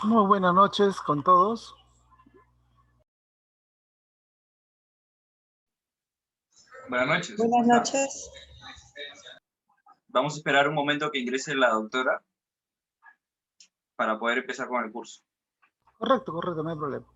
Muy buenas noches con todos. Buenas noches, ¿cómo Buenas está? noches. Vamos a esperar un momento que ingrese la doctora para poder empezar con el curso. Correcto, correcto, no hay problema.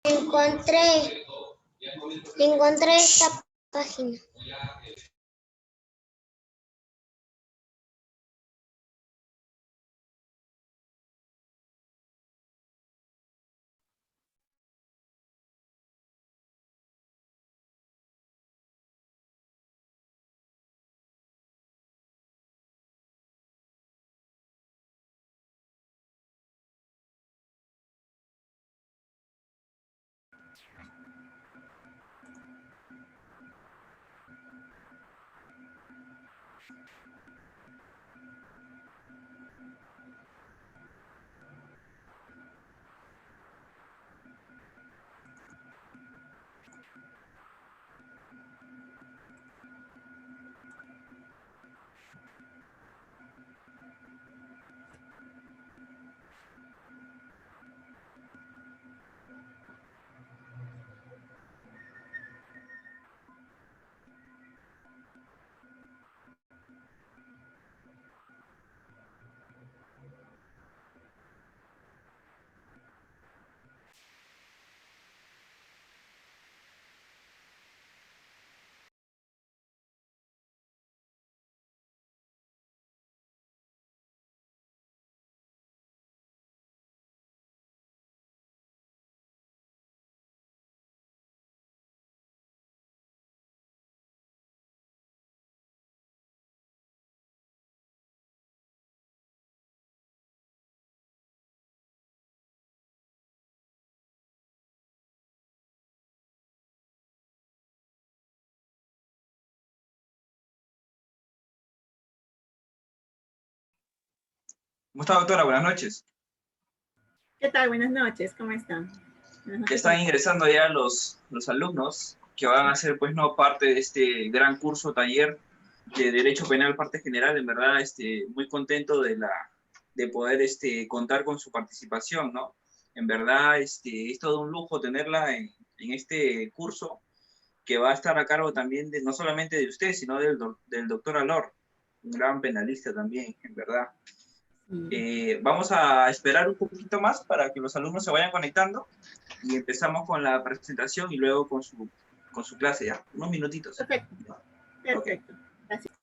Encontré, encontré esta página. ¿Cómo está, doctora? Buenas noches. ¿Qué tal? Buenas noches, ¿cómo están? Buenas Ya noches. están ingresando ya los alumnos que van a ser, pues, no parte de este gran curso taller de Derecho Penal Parte General. En verdad, muy contento de poder contar con su participación, ¿no? En verdad, es todo un lujo tenerla en este curso, que va a estar a cargo también de, no solamente de usted, sino del doctor Alor, un gran penalista también, en verdad. Vamos a esperar un poquito más para que los alumnos se vayan conectando y empezamos con la presentación y luego con su clase ya. Unos minutitos. Perfecto, perfecto. Gracias.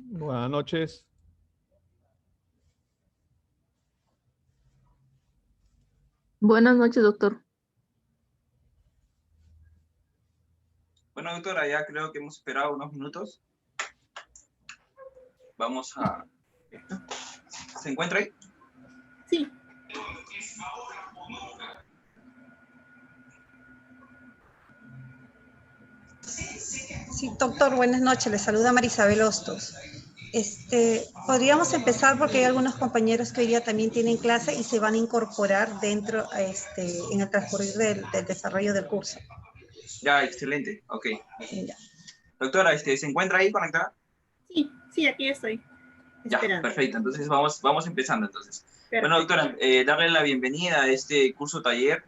Buenas noches. Buenas noches, doctor. Bueno, doctora, ya creo que hemos esperado unos minutos. Vamos a... ¿Se encuentra ahí? Sí. Sí, doctor, buenas noches. Le saluda Marisabel Hostos. Podríamos empezar porque hay algunos compañeros que hoy día también tienen clase y se van a incorporar dentro, en el transcurrir del desarrollo del curso. Ya, excelente. Ok. Ya. Doctora, ¿se encuentra ahí conectada? Sí, sí, aquí estoy. Ya, Esperando. perfecto. Entonces vamos empezando entonces. Perfecto. Bueno, doctora, darle la bienvenida a este curso taller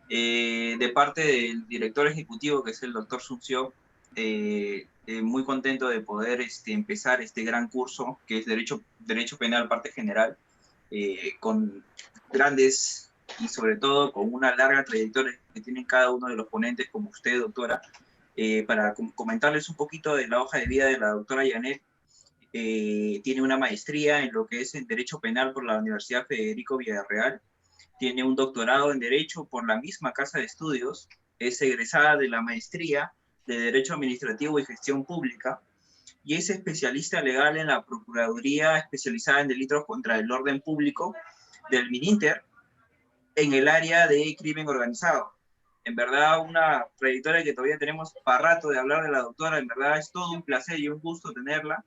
de parte del director ejecutivo, que es el doctor Suncio. Muy contento de poder empezar este gran curso, que es Derecho Penal, parte general, con grandes y sobre todo con una larga trayectoria que tienen cada uno de los ponentes, como usted, doctora. Para comentarles un poquito de la hoja de vida de la doctora Janet. Tiene una maestría en lo que es en Derecho Penal por la Universidad Federico Villarreal. Tiene un doctorado en Derecho por la misma Casa de Estudios. Es egresada de la maestría de Derecho Administrativo y Gestión Pública. Y es especialista legal en la Procuraduría especializada en delitos contra el orden público del MININTER en el área de crimen organizado. En verdad, una trayectoria que todavía tenemos para rato de hablar de la doctora. En verdad, es todo un placer y un gusto tenerla.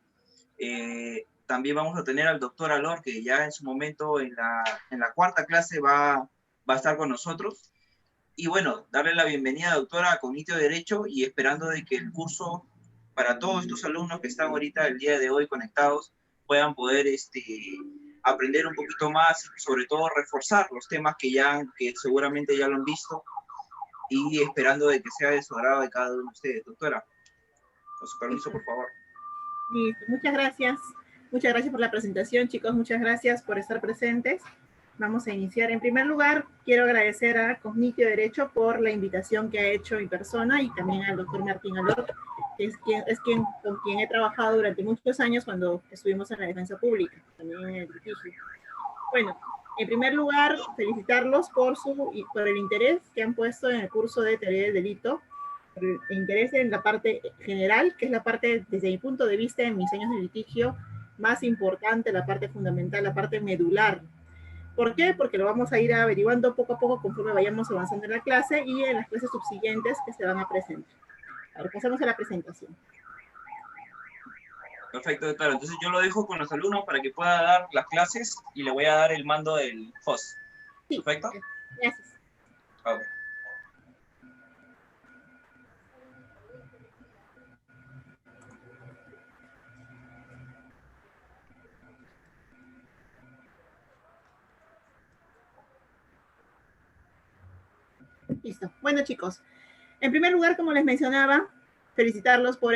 También vamos a tener al doctor Alor, que ya en su momento en la cuarta clase va a estar con nosotros. Y bueno, darle la bienvenida, doctora, a Cognitivo de Derecho y esperando de que el curso, para todos estos alumnos que están ahorita el día de hoy conectados, puedan poder aprender un poquito más, sobre todo reforzar los temas que seguramente ya lo han visto, y esperando de que sea de su agrado de cada uno de ustedes. Doctora, con su permiso, por favor. Listo. Muchas gracias. Muchas gracias por la presentación, chicos. Muchas gracias por estar presentes. Vamos a iniciar. En primer lugar, quiero agradecer a Cognitivo de Derecho por la invitación que ha hecho mi persona y también al doctor Martín Alor, que con quien he trabajado durante muchos años cuando estuvimos en la defensa pública, también en el litigio. Bueno, en primer lugar, felicitarlos por el interés que han puesto en el curso de teoría del delito, por el interés en la parte general, que es la parte, desde mi punto de vista, en mis años de litigio, más importante, la parte fundamental, la parte medular. ¿Por qué? Porque lo vamos a ir averiguando poco a poco conforme vayamos avanzando en la clase y en las clases subsiguientes que se van a presentar. Ahora pasamos a la presentación. Perfecto, doctora. Entonces yo lo dejo con los alumnos para que pueda dar las clases y le voy a dar el mando del host. Sí. ¿Perfecto? Gracias. Ok. Listo. Bueno, chicos, en primer lugar, como les mencionaba, felicitarlos por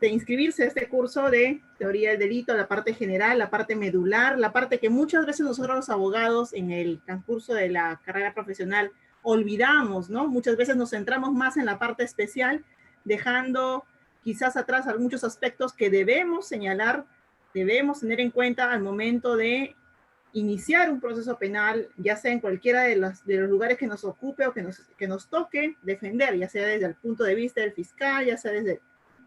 inscribirse a este curso de teoría del delito, la parte general, la parte medular, la parte que muchas veces nosotros los abogados en el transcurso de la carrera profesional olvidamos, ¿no? Muchas veces nos centramos más en la parte especial, dejando quizás atrás muchos aspectos que debemos señalar, debemos tener en cuenta al momento de iniciar un proceso penal, ya sea en cualquiera de los lugares que nos ocupe o que nos toque defender, ya sea desde el punto de vista del fiscal, ya sea desde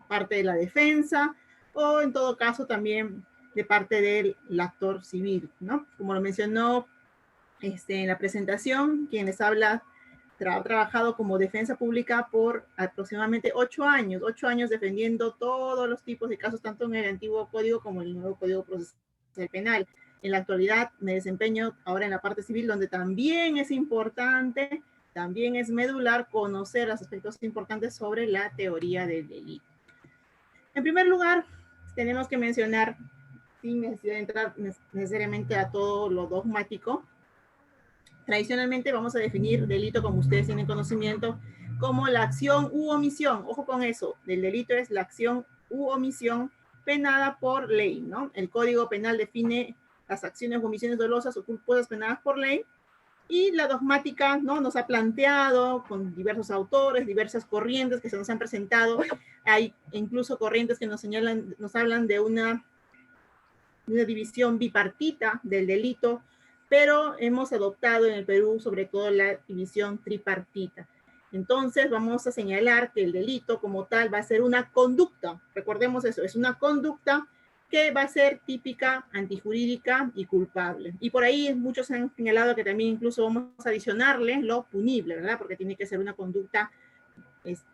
parte de la defensa, o en todo caso también de parte del actor civil, ¿no? Como lo mencionó en la presentación, quien les habla ha trabajado como defensa pública por aproximadamente 8 años defendiendo todos los tipos de casos, tanto en el antiguo código como en el nuevo código procesal penal. En la actualidad me desempeño ahora en la parte civil, donde también es importante, también es medular conocer los aspectos importantes sobre la teoría del delito. En primer lugar, tenemos que mencionar, sin necesidad de entrar necesariamente a todo lo dogmático, tradicionalmente vamos a definir delito, como ustedes tienen conocimiento, como la acción u omisión. Ojo con eso, el delito es la acción u omisión penada por ley, ¿no? El Código Penal define las acciones o omisiones dolosas o culposas penadas por ley Y la dogmática, ¿no? Nos ha planteado con diversos autores, diversas corrientes que se nos han presentado. Hay incluso corrientes que nos señalan, nos hablan de una división bipartita del delito, pero hemos adoptado en el Perú sobre todo la división tripartita. Entonces vamos a señalar que el delito como tal va a ser una conducta, recordemos eso, es una conducta que va a ser típica, antijurídica y culpable. Y por ahí muchos han señalado que también incluso vamos a adicionarle lo punible, ¿verdad? Porque tiene que ser una conducta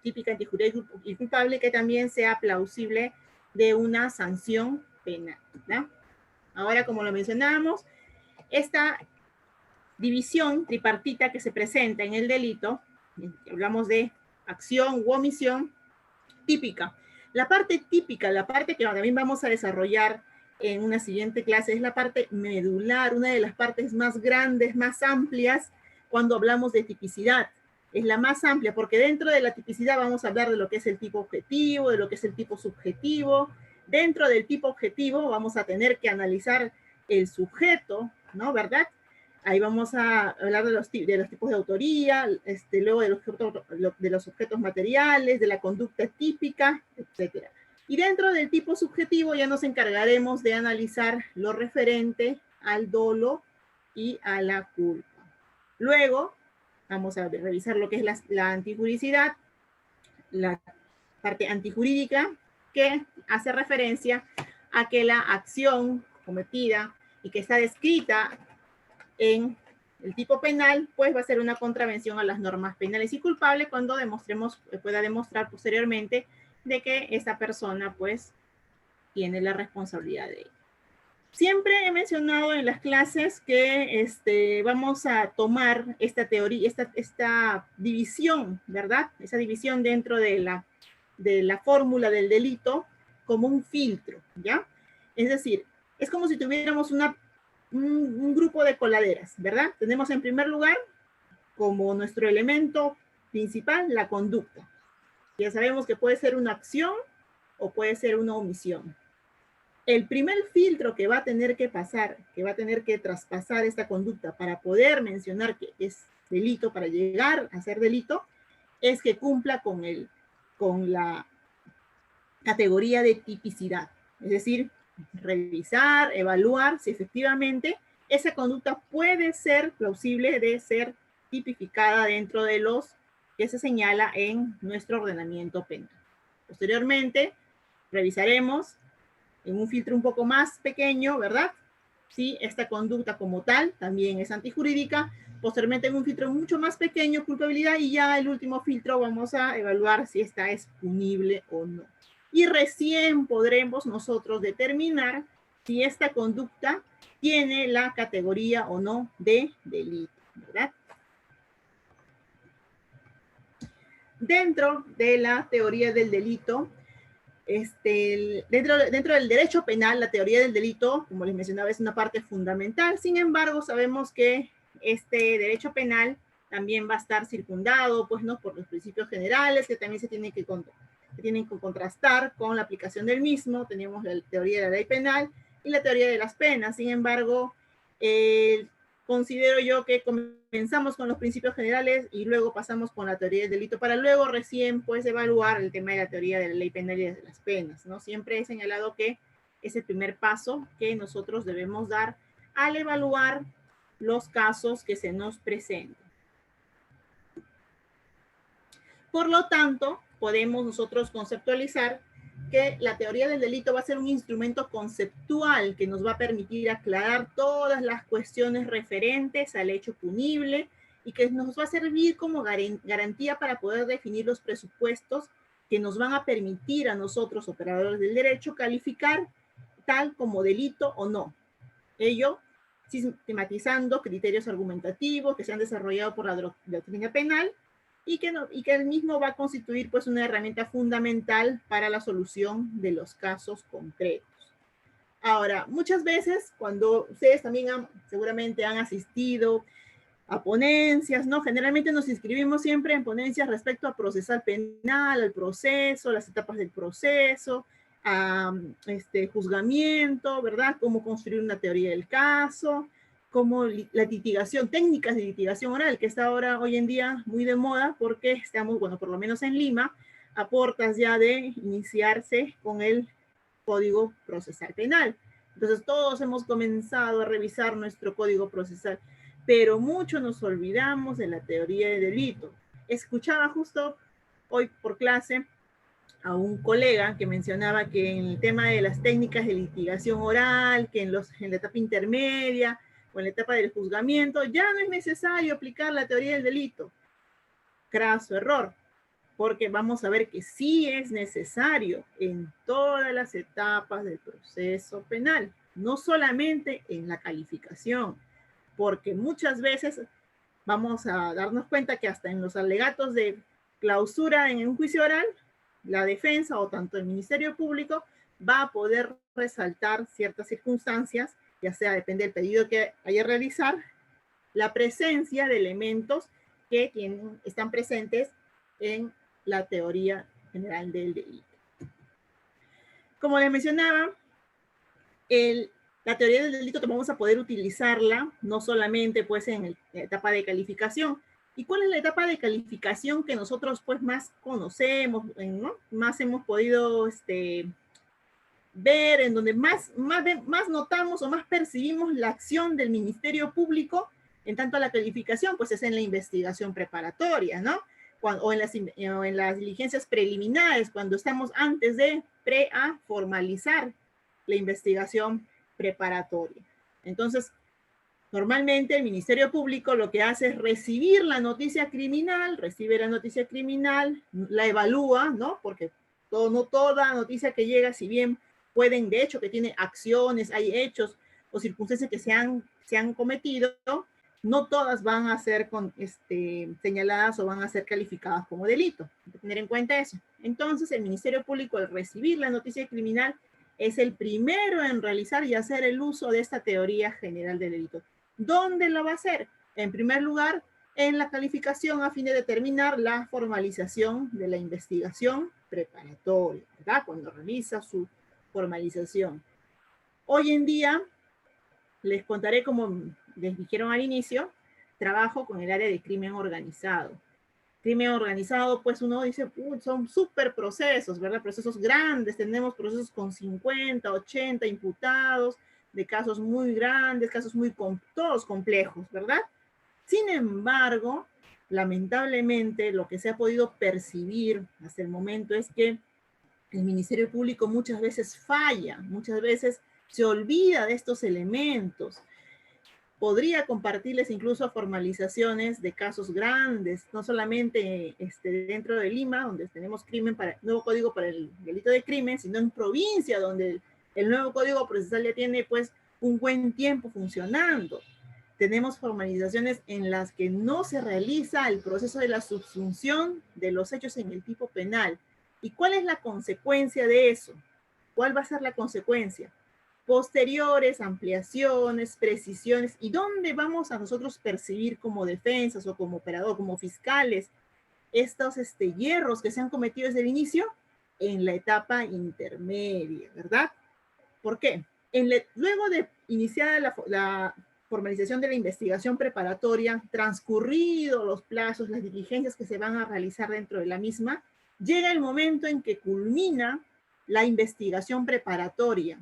típica, antijurídica y culpable que también sea plausible de una sanción penal, ¿verdad? Ahora, como lo mencionábamos, esta división tripartita que se presenta en el delito, hablamos de acción u omisión típica. La parte típica, la parte que también vamos a desarrollar en una siguiente clase, es la parte medular, una de las partes más grandes, más amplias, cuando hablamos de tipicidad. Es la más amplia, porque dentro de la tipicidad vamos a hablar de lo que es el tipo objetivo, de lo que es el tipo subjetivo. Dentro del tipo objetivo vamos a tener que analizar el sujeto, ¿no? ¿Verdad? Ahí vamos a hablar de los tipos de autoría, luego de los objetos materiales, de la conducta típica, etc. Y dentro del tipo subjetivo ya nos encargaremos de analizar lo referente al dolo y a la culpa. Luego vamos a revisar lo que es la antijuridicidad, la parte antijurídica, que hace referencia a que la acción cometida y que está descrita en el tipo penal, pues va a ser una contravención a las normas penales y culpable cuando pueda demostrar posteriormente de que esa persona pues tiene la responsabilidad de ello. Siempre he mencionado en las clases que vamos a tomar esta teoría, esta división, ¿verdad? Esa división dentro de la fórmula del delito como un filtro, ¿ya? Es decir, es como si tuviéramos un grupo de coladeras, ¿verdad? Tenemos en primer lugar como nuestro elemento principal la conducta. Ya sabemos que puede ser una acción o puede ser una omisión. El primer filtro que va a tener que pasar, que va a tener que traspasar esta conducta para poder mencionar que es delito, para llegar a ser delito, es que cumpla con la categoría de tipicidad. Es decir, revisar, evaluar si efectivamente esa conducta puede ser plausible de ser tipificada dentro de los que se señala en nuestro ordenamiento penal. Posteriormente, revisaremos en un filtro un poco más pequeño, ¿verdad? Si esta conducta como tal también es antijurídica. Posteriormente en un filtro mucho más pequeño, culpabilidad, y ya el último filtro vamos a evaluar si esta es punible o no. Y recién podremos nosotros determinar si esta conducta tiene la categoría o no de delito, ¿verdad? Dentro de la teoría del delito, dentro del derecho penal, la teoría del delito, como les mencionaba, es una parte fundamental. Sin embargo, sabemos que este derecho penal también va a estar circundado, pues, ¿no?, por los principios generales que también se tienen que contrastar con la aplicación del mismo. Tenemos la teoría de la ley penal y la teoría de las penas. Sin embargo, considero yo que comenzamos con los principios generales y luego pasamos con la teoría del delito para luego recién pues evaluar el tema de la teoría de la ley penal y de las penas, ¿no? Siempre he señalado que es el primer paso que nosotros debemos dar al evaluar los casos que se nos presenten. Por lo tanto, podemos nosotros conceptualizar que la teoría del delito va a ser un instrumento conceptual que nos va a permitir aclarar todas las cuestiones referentes al hecho punible y que nos va a servir como garantía para poder definir los presupuestos que nos van a permitir a nosotros, operadores del derecho, calificar tal como delito o no. Ello sistematizando criterios argumentativos que se han desarrollado por la doctrina penal y que el mismo va a constituir pues una herramienta fundamental para la solución de los casos concretos. Ahora, muchas veces cuando ustedes también seguramente han asistido a ponencias, ¿no? Generalmente nos inscribimos siempre en ponencias respecto a procesal penal, al proceso, las etapas del proceso, a juzgamiento, ¿verdad? Cómo construir una teoría del caso, como la litigación, técnicas de litigación oral, que está ahora, hoy en día, muy de moda, porque estamos, bueno, por lo menos en Lima, a puertas ya de iniciarse con el Código Procesal Penal. Entonces, todos hemos comenzado a revisar nuestro Código Procesal, pero mucho nos olvidamos de la teoría de delito. Escuchaba justo hoy por clase a un colega que mencionaba que en el tema de las técnicas de litigación oral, que en la etapa intermedia o en la etapa del juzgamiento, ya no es necesario aplicar la teoría del delito. Craso error, porque vamos a ver que sí es necesario en todas las etapas del proceso penal, no solamente en la calificación, porque muchas veces vamos a darnos cuenta que hasta en los alegatos de clausura en un juicio oral, la defensa o tanto el Ministerio Público va a poder resaltar ciertas circunstancias, ya sea depende del pedido que haya que realizar, la presencia de elementos que están presentes en la teoría general del delito. Como les mencionaba, la teoría del delito vamos a poder utilizarla no solamente pues en la etapa de calificación. ¿Y cuál es la etapa de calificación que nosotros pues más conocemos, ¿no? Más hemos podido ver, en donde más notamos o más percibimos la acción del Ministerio Público en tanto a la calificación? Pues es en la investigación preparatoria, ¿no? O en las diligencias preliminares, cuando estamos antes de formalizar la investigación preparatoria. Entonces, normalmente el Ministerio Público lo que hace es recibir la noticia criminal, recibe la noticia criminal, la evalúa, ¿no? Porque no toda noticia que llega, si bien pueden, de hecho, que tiene acciones, hay hechos o circunstancias que se han cometido, no todas van a ser señaladas o van a ser calificadas como delito. Hay que tener en cuenta eso. Entonces, el Ministerio Público, al recibir la noticia criminal, es el primero en realizar y hacer el uso de esta teoría general del delito. ¿Dónde lo va a hacer? En primer lugar, en la calificación a fin de determinar la formalización de la investigación preparatoria, ¿verdad? Cuando realiza su formalización. Hoy en día, les contaré, como les dijeron al inicio, trabajo con el área de crimen organizado. Crimen organizado, pues uno dice, son súper procesos, ¿verdad? Procesos grandes, tenemos procesos con 50, 80 imputados, de casos muy grandes, casos todos complejos, ¿verdad? Sin embargo, lamentablemente, lo que se ha podido percibir hasta el momento es que el Ministerio Público muchas veces falla, muchas veces se olvida de estos elementos. Podría compartirles incluso formalizaciones de casos grandes, no solamente dentro de Lima, donde tenemos nuevo código para el delito de crimen, sino en provincia, donde el nuevo código procesal ya tiene pues un buen tiempo funcionando. Tenemos formalizaciones en las que no se realiza el proceso de la subsunción de los hechos en el tipo penal. ¿Y cuál es la consecuencia de eso? ¿Cuál va a ser la consecuencia? Posteriores, ampliaciones, precisiones, y dónde vamos a nosotros percibir como defensas o como operador, como fiscales, estos hierros que se han cometido desde el inicio en la etapa intermedia, ¿verdad? ¿Por qué? Luego de iniciar la formalización de la investigación preparatoria, transcurridos los plazos, las diligencias que se van a realizar dentro de la misma, llega el momento en que culmina la investigación preparatoria.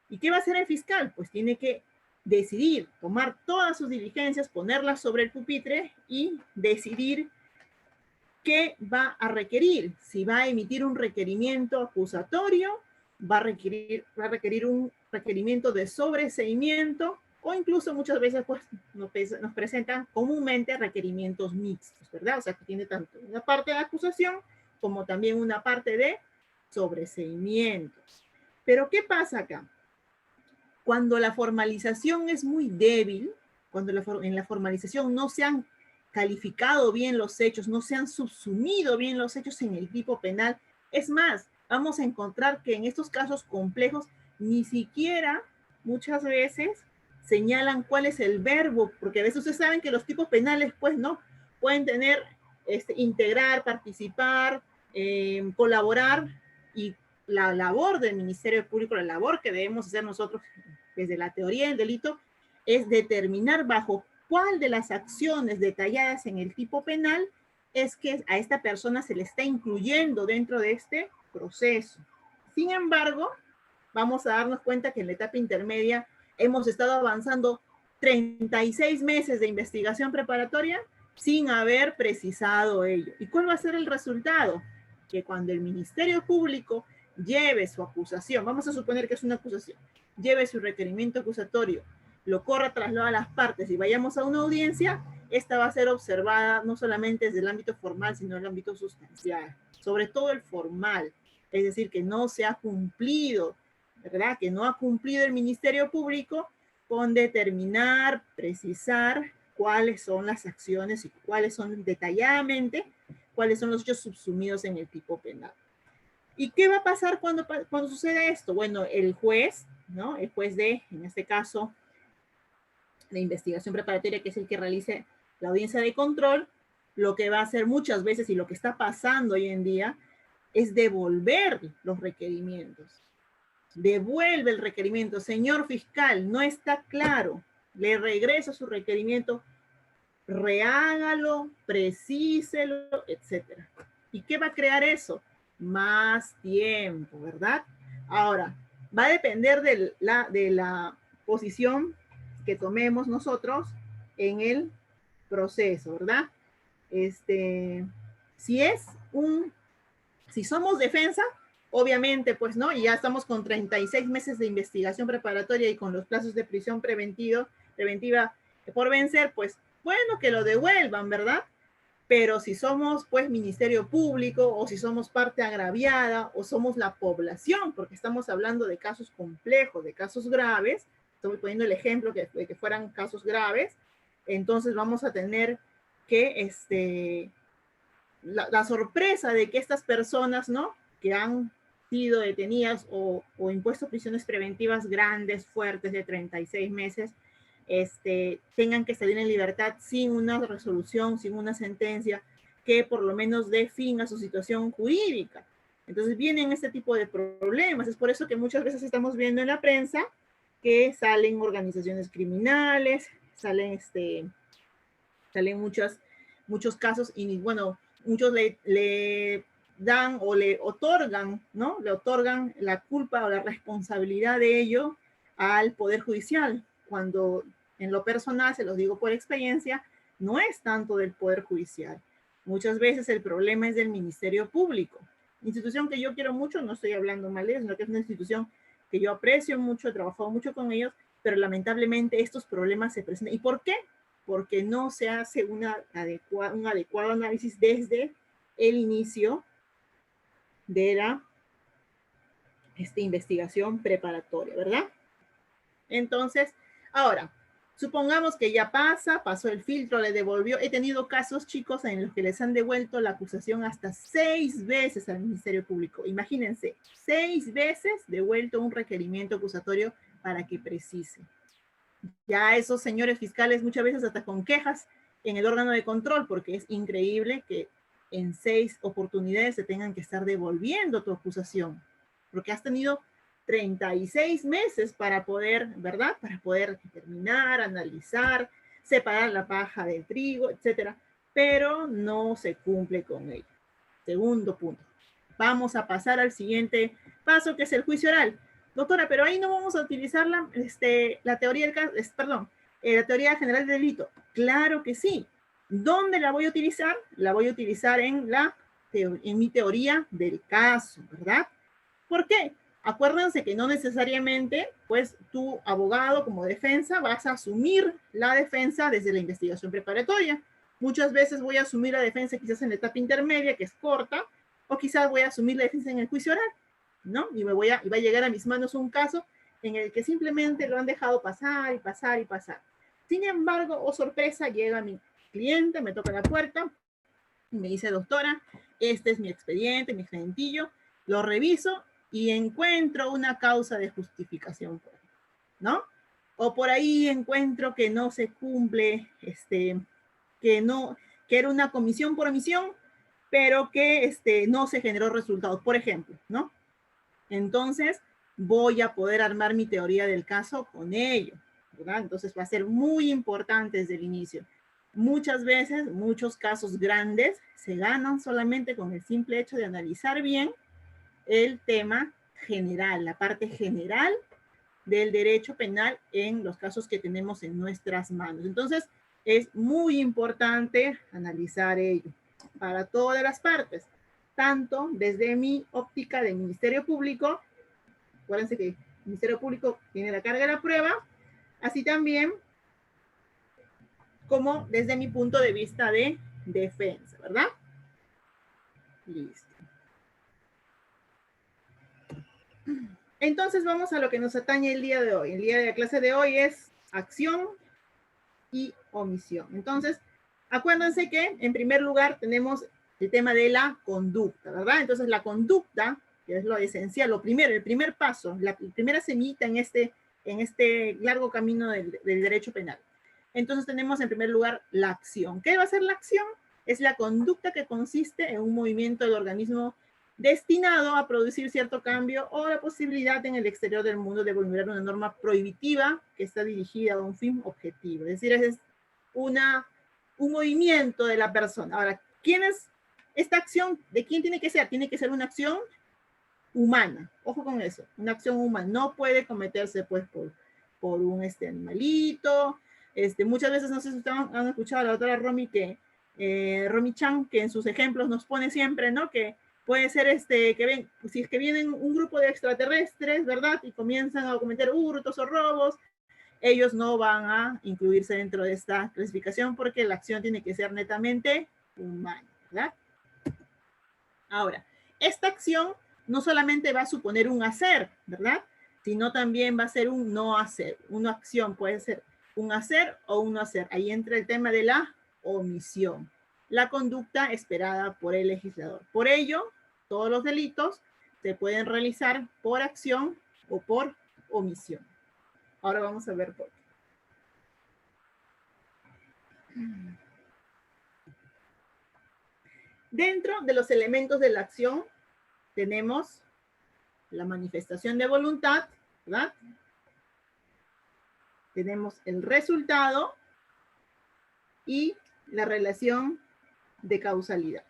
¿Y qué va a hacer el fiscal? Pues tiene que decidir, tomar todas sus diligencias, ponerlas sobre el pupitre y decidir qué va a requerir. Si va a emitir un requerimiento acusatorio, va a requerir un requerimiento de sobreseimiento, o incluso muchas veces pues, nos presentan comúnmente requerimientos mixtos, ¿verdad? O sea, que tiene tanto una parte de acusación como también una parte de sobreseimientos. Pero ¿qué pasa acá? Cuando la formalización es muy débil, cuando en la formalización no se han calificado bien los hechos, no se han subsumido bien los hechos en el tipo penal, es más, vamos a encontrar que en estos casos complejos ni siquiera muchas veces señalan cuál es el verbo, porque a veces ustedes saben que los tipos penales pues no pueden tener integrar, participar, colaborar, y la labor del Ministerio Público, la labor que debemos hacer nosotros desde la teoría del delito, es determinar bajo cuál de las acciones detalladas en el tipo penal es que a esta persona se le está incluyendo dentro de este proceso. Sin embargo, vamos a darnos cuenta que en la etapa intermedia hemos estado avanzando 36 meses de investigación preparatoria sin haber precisado ello. ¿Y cuál va a ser el resultado? Que cuando el Ministerio Público lleve su acusación, vamos a suponer que es una acusación, lleve su requerimiento acusatorio, lo corra, traslada a las partes y vayamos a una audiencia, esta va a ser observada no solamente desde el ámbito formal, sino el ámbito sustancial, sobre todo el formal, es decir, que no se ha cumplido, ¿verdad? Que no ha cumplido el Ministerio Público con determinar, precisar cuáles son las acciones y cuáles son detalladamente, cuáles son los hechos subsumidos en el tipo penal. ¿Y qué va a pasar cuando sucede esto? Bueno, el juez, ¿no? El juez en este caso, de investigación preparatoria, que es el que realice la audiencia de control, lo que va a hacer muchas veces y lo que está pasando hoy en día es devolver los requerimientos. Devuelve el requerimiento. Señor fiscal, no está claro. Le regresa su requerimiento, rehágalo, precíselo, etc. ¿Y qué va a crear eso? Más tiempo, ¿verdad? Ahora, va a depender de la posición que tomemos nosotros en el proceso, ¿verdad? Si somos defensa, obviamente, pues, ¿no? Y ya estamos con 36 meses de investigación preparatoria y con los plazos de prisión preventiva por vencer, pues, bueno, que lo devuelvan, ¿verdad? Pero si somos, pues, Ministerio Público, o si somos parte agraviada, o somos la población, porque estamos hablando de casos complejos, de casos graves, estoy poniendo el ejemplo de que fueran casos graves, entonces vamos a tener que, la sorpresa de que estas personas, ¿no? Que han sido detenidas o impuesto prisiones preventivas grandes, fuertes, de 36 meses, tengan que salir en libertad sin una resolución, sin una sentencia que por lo menos dé fin a su situación jurídica. Entonces vienen este tipo de problemas. Es por eso que muchas veces estamos viendo en la prensa que salen organizaciones criminales, salen muchos casos y bueno, muchos le dan o le otorgan, ¿no? Le otorgan la culpa o la responsabilidad de ello al Poder Judicial, cuando en lo personal, se los digo por experiencia, no es tanto del Poder Judicial. Muchas veces el problema es del Ministerio Público. Institución que yo quiero mucho, no estoy hablando mal de ellos, sino que es una institución que yo aprecio mucho, he trabajado mucho con ellos, pero lamentablemente estos problemas se presentan. ¿Y por qué? Porque no se hace un adecuado análisis desde el inicio de la investigación preparatoria, ¿verdad? Entonces, ahora, supongamos que ya pasó el filtro, le devolvió. He tenido casos, chicos, en los que les han devuelto la acusación hasta 6 veces al Ministerio Público. Imagínense, 6 veces devuelto un requerimiento acusatorio para que precise. Ya esos señores fiscales muchas veces hasta con quejas en el órgano de control, porque es increíble que en 6 oportunidades se tengan que estar devolviendo tu acusación, porque has tenido 36 meses para poder, ¿verdad? Para poder determinar, analizar, separar la paja del trigo, etcétera, pero no se cumple con ello. Segundo punto. Vamos a pasar al siguiente paso, que es el juicio oral. Doctora, pero ahí no vamos a utilizar la teoría del caso, la teoría general del delito. Claro que sí. ¿Dónde la voy a utilizar? La voy a utilizar en mi teoría del caso, ¿verdad? ¿Por qué? Acuérdense que no necesariamente, pues, tu abogado como defensa vas a asumir la defensa desde la investigación preparatoria. Muchas veces voy a asumir la defensa quizás en la etapa intermedia, que es corta, o quizás voy a asumir la defensa en el juicio oral, ¿no? Y va a llegar a mis manos un caso en el que simplemente lo han dejado pasar y pasar y pasar. Sin embargo, oh sorpresa, llega mi cliente, me toca la puerta y me dice: doctora, este es mi expediente, mi expedientillo, lo reviso y encuentro una causa de justificación, ¿no? O por ahí encuentro que no se cumple, que era una comisión por omisión, pero que no se generó resultados, por ejemplo, ¿no? Entonces, voy a poder armar mi teoría del caso con ello. ¿verdad? Entonces va a ser muy importante desde el inicio. Muchas veces, muchos casos grandes se ganan solamente con el simple hecho de analizar bien el tema general, la parte general del derecho penal en los casos que tenemos en nuestras manos. Entonces, es muy importante analizar ello para todas las partes, tanto desde mi óptica de Ministerio Público, acuérdense que el Ministerio Público tiene la carga de la prueba, así también como desde mi punto de vista de defensa, ¿verdad? Listo. Entonces vamos a lo que nos atañe el día de hoy. El día de la clase de hoy es acción y omisión. Entonces, acuérdense que en primer lugar tenemos el tema de la conducta, ¿verdad? Entonces la conducta, que es lo esencial, lo primero, el primer paso, la primera semillita en este largo camino del derecho penal. Entonces tenemos en primer lugar la acción. ¿Qué va a ser la acción? Es la conducta que consiste en un movimiento del organismo destinado a producir cierto cambio o la posibilidad en el exterior del mundo de vulnerar una norma prohibitiva que está dirigida a un fin objetivo. Es decir, es un movimiento de la persona. Ahora, ¿quién es esta acción? ¿De quién tiene que ser? Tiene que ser una acción humana. Ojo con eso, una acción humana. No puede cometerse pues por un animalito. Muchas veces, no sé si ustedes han escuchado a la doctora Romy Romy Chan, que en sus ejemplos nos pone siempre, ¿no? Que puede ser si es que vienen un grupo de extraterrestres, ¿verdad? Y comienzan a cometer hurtos o robos, ellos no van a incluirse dentro de esta clasificación porque la acción tiene que ser netamente humana, ¿verdad? Ahora, esta acción no solamente va a suponer un hacer, ¿verdad? Sino también va a ser un no hacer. Una acción puede ser un hacer o un no hacer. Ahí entra el tema de la omisión, la conducta esperada por el legislador. Por ello, todos los delitos se pueden realizar por acción o por omisión. Ahora vamos a ver por qué. Dentro de los elementos de la acción tenemos la manifestación de voluntad, ¿verdad? Tenemos el resultado y la relación de causalidad.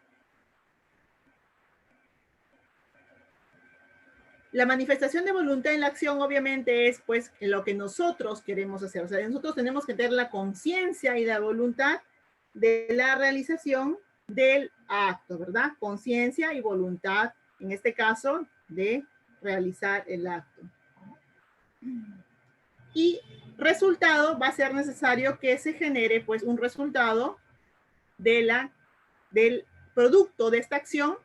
La manifestación de voluntad en la acción obviamente es pues lo que nosotros queremos hacer. O sea, nosotros tenemos que tener la conciencia y la voluntad de la realización del acto, ¿verdad? Conciencia y voluntad, en este caso, de realizar el acto. Y resultado, va a ser necesario que se genere pues un resultado del producto de esta acción,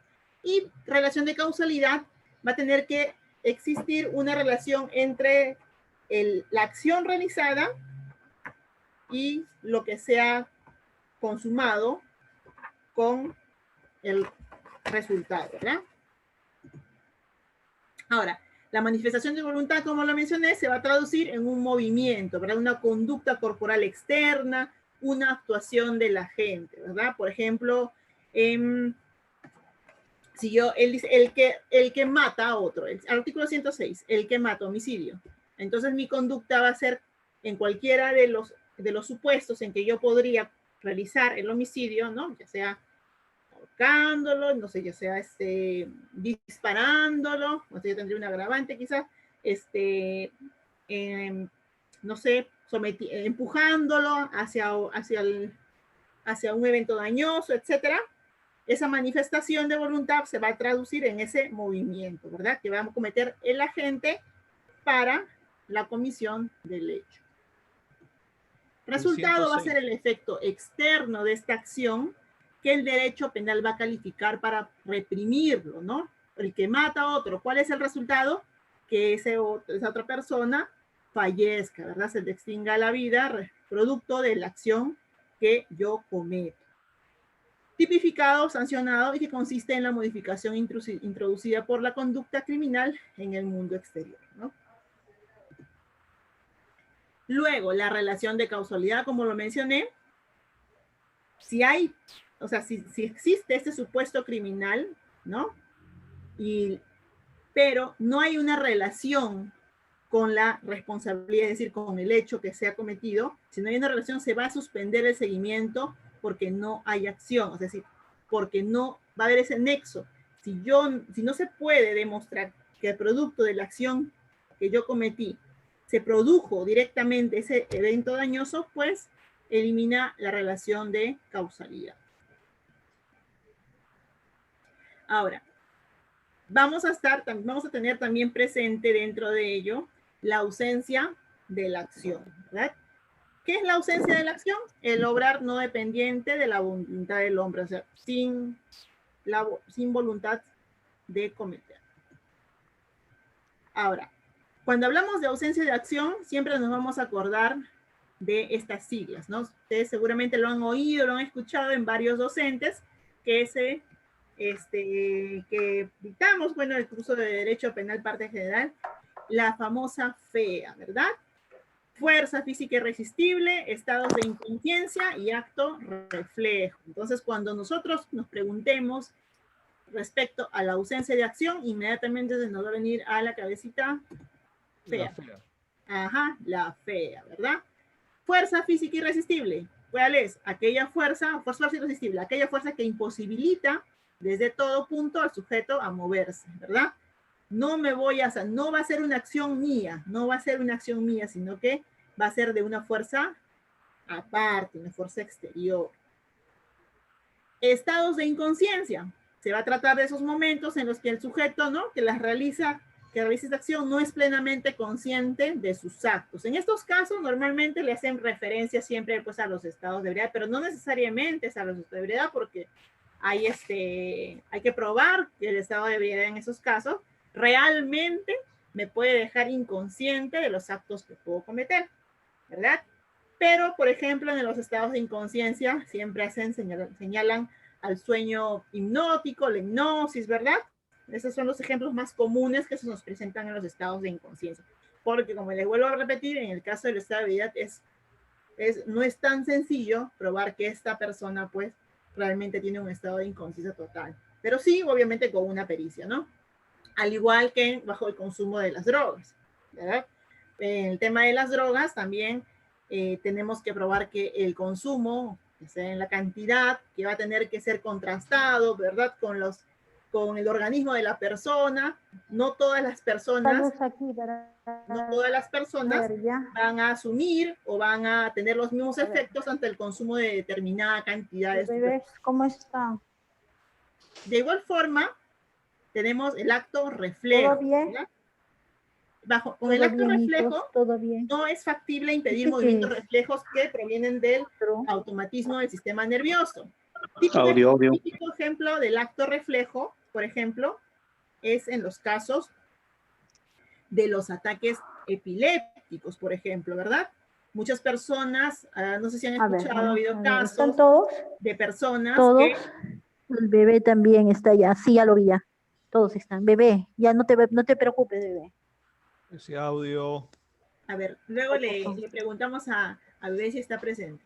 y relación de causalidad, va a tener que existir una relación entre la acción realizada y lo que se ha consumado con el resultado, ¿verdad? Ahora, la manifestación de voluntad, como lo mencioné, se va a traducir en un movimiento, ¿verdad? Una conducta corporal externa, una actuación de la gente, ¿verdad? Por ejemplo, si él dice, el que mata a otro, el artículo 106, el que mata, homicidio. Entonces mi conducta va a ser en cualquiera de los supuestos en que yo podría realizar el homicidio, ¿no? Ya sea ahorcándolo, no sé, ya sea disparándolo, no sé, yo tendría un agravante quizás, no sé, empujándolo hacia un evento dañoso, etcétera. Esa manifestación de voluntad se va a traducir en ese movimiento, ¿verdad? Que va a cometer el agente para la comisión del hecho. Resultado va a ser el efecto externo de esta acción que el derecho penal va a calificar para reprimirlo, ¿no? El que mata a otro, ¿cuál es el resultado? Que esa otra persona fallezca, ¿verdad? Se le extinga la vida, producto de la acción que yo cometo. Tipificado, sancionado, y que consiste en la modificación introducida por la conducta criminal en el mundo exterior, ¿no? Luego, la relación de causalidad, como lo mencioné, si existe este supuesto criminal, ¿no? Pero no hay una relación con la responsabilidad, es decir, con el hecho que se ha cometido. Si no hay una relación, se va a suspender el seguimiento porque no hay acción, es decir, porque no va a haber ese nexo. Si no se puede demostrar que el producto de la acción que yo cometí se produjo directamente ese evento dañoso, pues elimina la relación de causalidad. Ahora, vamos a tener también presente dentro de ello la ausencia de la acción, ¿verdad? ¿Qué es la ausencia de la acción? El obrar no dependiente de la voluntad del hombre, o sea, sin voluntad de cometer. Ahora, cuando hablamos de ausencia de acción, siempre nos vamos a acordar de estas siglas, ¿no? Ustedes seguramente lo han oído, lo han escuchado en varios docentes que dictamos, bueno, el curso de Derecho Penal Parte General, la famosa FEA, ¿verdad? Fuerza física irresistible, estados de inconsciencia y acto reflejo. Entonces, cuando nosotros nos preguntemos respecto a la ausencia de acción, inmediatamente se nos va a venir a la cabecita FEA. Ajá, la FEA, ¿verdad? Fuerza física irresistible. ¿Cuál es? Aquella fuerza irresistible, aquella fuerza que imposibilita desde todo punto al sujeto a moverse, ¿verdad? No va a ser una acción mía, sino que va a ser de una fuerza aparte, una fuerza exterior. Estados de inconsciencia. Se va a tratar de esos momentos en los que el sujeto, ¿no?, que realiza esta acción no es plenamente consciente de sus actos. En estos casos, normalmente le hacen referencia siempre pues, a los estados de ebriedad, pero no necesariamente es a los estados de ebriedad, porque hay que probar que el estado de ebriedad en esos casos realmente me puede dejar inconsciente de los actos que puedo cometer, ¿verdad? Pero, por ejemplo, en los estados de inconsciencia siempre señalan al sueño hipnótico, la hipnosis, ¿verdad? Esos son los ejemplos más comunes que se nos presentan en los estados de inconsciencia. Porque, como les vuelvo a repetir, en el caso del estado de ebriedad no es tan sencillo probar que esta persona, pues, realmente tiene un estado de inconsciencia total. Pero sí, obviamente, con una pericia, ¿no? Al igual que bajo el consumo de las drogas, ¿verdad? En el tema de las drogas también tenemos que probar que el consumo, que sea en la cantidad, que va a tener que ser contrastado, ¿verdad? Con el organismo de la persona. No todas las personas van a asumir o van a tener los mismos efectos ante el consumo de determinada cantidad de bebés, ¿cómo está? De igual forma, tenemos el acto reflejo. ¿Todo bien? Con el acto reflejo, hijos, todo bien. no es factible impedir movimientos reflejos que provienen del automatismo del sistema nervioso. Típico ejemplo del acto reflejo, por ejemplo, es en los casos de los ataques epilépticos, por ejemplo, ¿verdad? Muchas personas, no sé si han escuchado, ha habido casos de personas que... El bebé también está ya, sí, ya lo vi ya. Todos están. Bebé, ya no te preocupes, bebé. Ese audio. A ver, luego le preguntamos a bebé si está presente.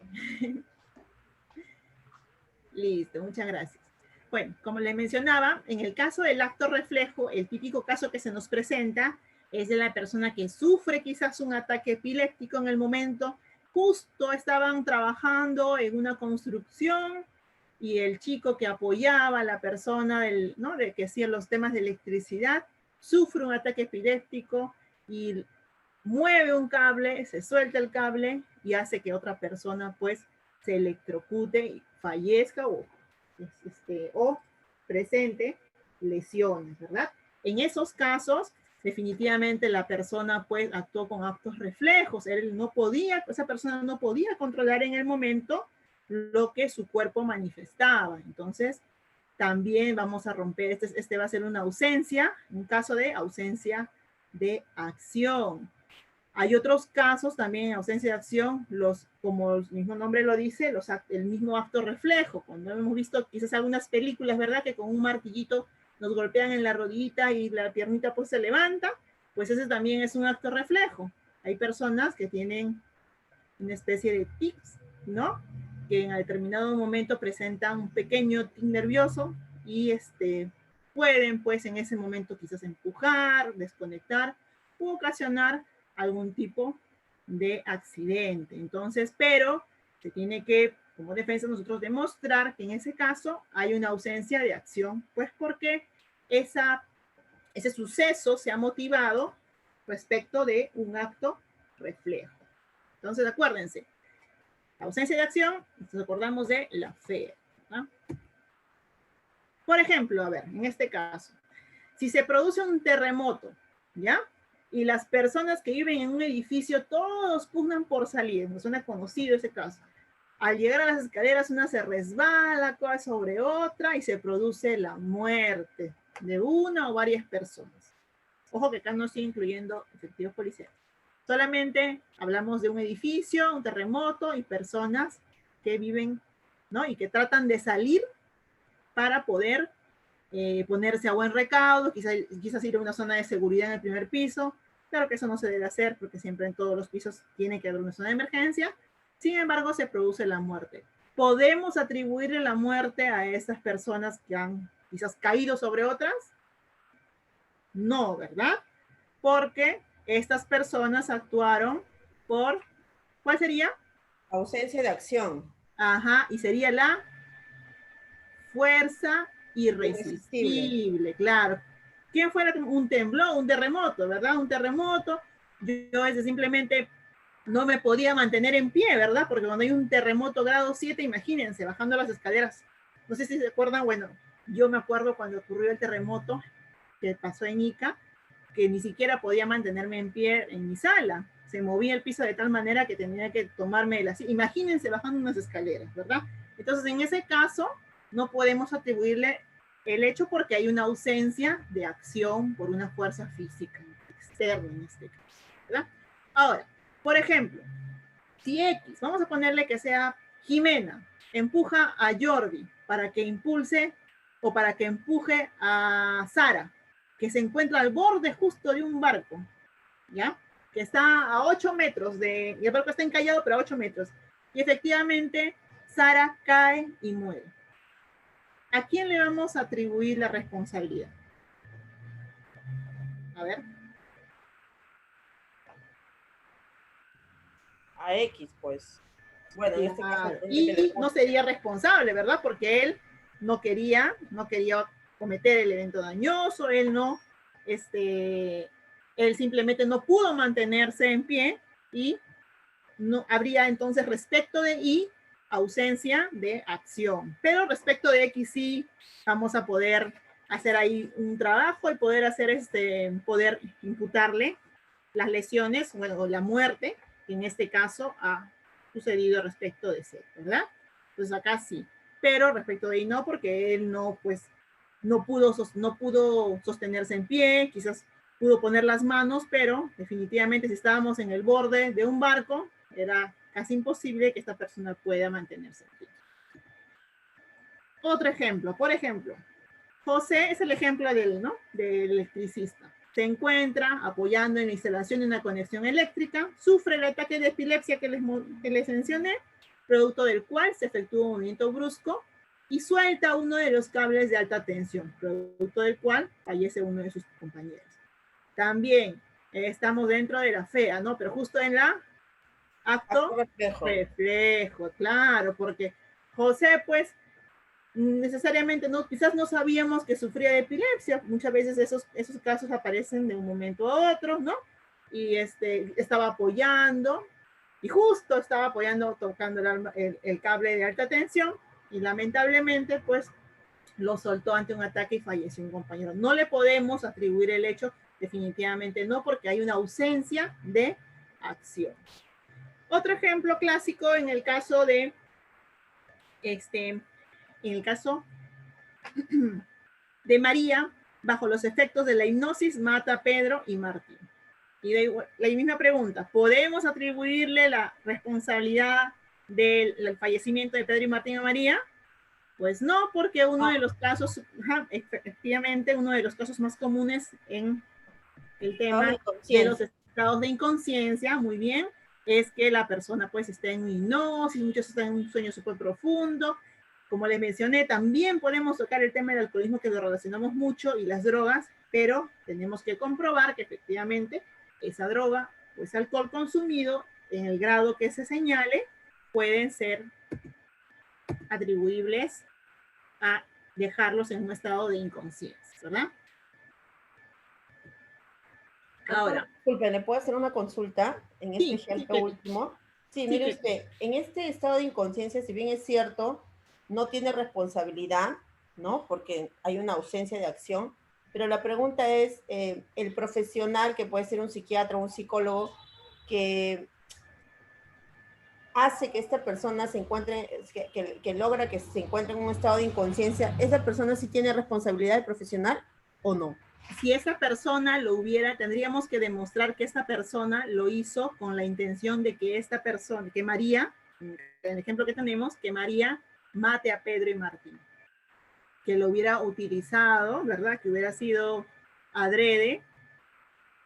Listo, muchas gracias. Bueno, como les mencionaba, en el caso del acto reflejo, el típico caso que se nos presenta es de la persona que sufre quizás un ataque epiléptico en el momento. Justo estaban trabajando en una construcción y el chico que apoyaba a la persona de que hacía los temas de electricidad sufre un ataque epiléptico y mueve un cable, se suelta el cable y hace que otra persona pues se electrocute y fallezca o presente lesiones, ¿verdad? En esos casos, definitivamente la persona pues actuó con actos reflejos. Esa persona no podía controlar en el momento lo que su cuerpo manifestaba. Entonces, también vamos a romper, este va a ser una ausencia, un caso de ausencia de acción. Hay otros casos también, ausencia de acción, como el mismo nombre lo dice, el mismo acto reflejo. Cuando hemos visto quizás algunas películas, ¿verdad?, que con un martillito nos golpean en la rodillita y la piernita pues se levanta, pues ese también es un acto reflejo. Hay personas que tienen una especie de tics, ¿no?, que en determinado momento presentan un pequeño tic nervioso y pueden pues en ese momento quizás empujar, desconectar u ocasionar algún tipo de accidente. Entonces, pero se tiene que, como defensa, nosotros demostrar que en ese caso hay una ausencia de acción, pues porque ese suceso se ha motivado respecto de un acto reflejo. Entonces, acuérdense, la ausencia de acción, nos acordamos de la fe, ¿no? Por ejemplo, a ver, en este caso, si se produce un terremoto, ¿ya? Y las personas que viven en un edificio, todos pugnan por salir, me suena conocido ese caso. Al llegar a las escaleras, una se resbala, cae sobre otra y se produce la muerte de una o varias personas. Ojo que acá no estoy incluyendo efectivos policiales. Solamente hablamos de un edificio, un terremoto y personas que viven, ¿no? Y que tratan de salir para poder ponerse a buen recaudo, quizás ir a una zona de seguridad en el primer piso. Claro que eso no se debe hacer porque siempre en todos los pisos tiene que haber una zona de emergencia. Sin embargo, se produce la muerte. ¿Podemos atribuirle la muerte a estas personas que han quizás caído sobre otras? No, ¿verdad? Porque estas personas actuaron por, ¿cuál sería? Ausencia de acción. Ajá, y sería la fuerza irresistible, claro. ¿Quién fuera un temblor, un terremoto, verdad? Un terremoto, yo simplemente no me podía mantener en pie, ¿verdad? Porque cuando hay un terremoto grado 7, imagínense, bajando las escaleras. No sé si se acuerdan, bueno, yo me acuerdo cuando ocurrió el terremoto que pasó en Ica, que ni siquiera podía mantenerme en pie en mi sala. Se movía el piso de tal manera que tenía que tomarme de la silla. Imagínense bajando unas escaleras, ¿verdad? Entonces, en ese caso, no podemos atribuirle el hecho porque hay una ausencia de acción por una fuerza física externa en este caso, ¿verdad? Ahora, por ejemplo, si X, vamos a ponerle que sea Jimena, empuja a Jordi para que impulse o para que empuje a Sara, que se encuentra al borde justo de un barco, ¿ya? Que está a 8 metros y el barco está encallado, pero a 8 metros. Y efectivamente, Sara cae y muere. ¿A quién le vamos a atribuir la responsabilidad? A ver. A X, pues. Bueno, en este caso... Y no sería responsable, ¿verdad? Porque él no quería cometer el evento dañoso, él simplemente no pudo mantenerse en pie y no habría entonces respecto de Y ausencia de acción. Pero respecto de X sí vamos a poder hacer ahí un trabajo y poder hacer poder imputarle las lesiones, bueno, la muerte, que en este caso ha sucedido respecto de C, ¿verdad? Entonces acá sí. Pero respecto de Y no, porque él no pudo sostenerse en pie, quizás pudo poner las manos, pero definitivamente si estábamos en el borde de un barco, era casi imposible que esta persona pueda mantenerse en pie. Otro ejemplo, por ejemplo, José es el ejemplo del electricista. Se encuentra apoyando en la instalación de una conexión eléctrica, sufre el ataque de epilepsia que les mencioné, producto del cual se efectúa un movimiento brusco y suelta uno de los cables de alta tensión, producto del cual fallece uno de sus compañeros. También estamos dentro de la FEA, ¿no? Pero justo en la acto reflejo, claro, porque José, pues, necesariamente quizás no sabíamos que sufría de epilepsia. Muchas veces esos casos aparecen de un momento a otro, ¿no? Y estaba apoyando, y justo estaba apoyando, tocando el cable de alta tensión, y lamentablemente, pues, lo soltó ante un ataque y falleció un compañero. No le podemos atribuir el hecho, definitivamente no, porque hay una ausencia de acción. Otro ejemplo clásico en el caso de de María, bajo los efectos de la hipnosis, mata a Pedro y Martín. Y la misma pregunta, ¿podemos atribuirle la responsabilidad del fallecimiento de Pedro y Martín a María? Pues no, porque uno de los casos, efectivamente, uno de los casos más comunes en el tema de los estados de inconsciencia, muy bien, es que la persona pues está en hipnosis, muchos están en un sueño súper profundo. Como les mencioné, también podemos tocar el tema del alcoholismo, que lo relacionamos mucho, y las drogas, pero tenemos que comprobar que efectivamente esa droga pues alcohol consumido en el grado que se señale, pueden ser atribuibles a dejarlos en un estado de inconsciencia, ¿verdad? Ahora, Disculpe, ¿le puedo hacer una consulta en Sí, este ejemplo claro. último? Sí, Sí, mire claro. usted, en este estado de inconsciencia, si bien es cierto, no tiene responsabilidad, ¿no? Porque hay una ausencia de acción, pero la pregunta es, el profesional, que puede ser un psiquiatra o un psicólogo, que hace que esta persona se encuentre, que logra que se encuentre en un estado de inconsciencia, ¿esa persona sí tiene responsabilidad profesional o no? Si esa persona lo hubiera, tendríamos que demostrar que esta persona lo hizo con la intención de que esta persona, que María, en el ejemplo que tenemos, que María mate a Pedro y Martín. Que lo hubiera utilizado, ¿verdad? Que hubiera sido adrede,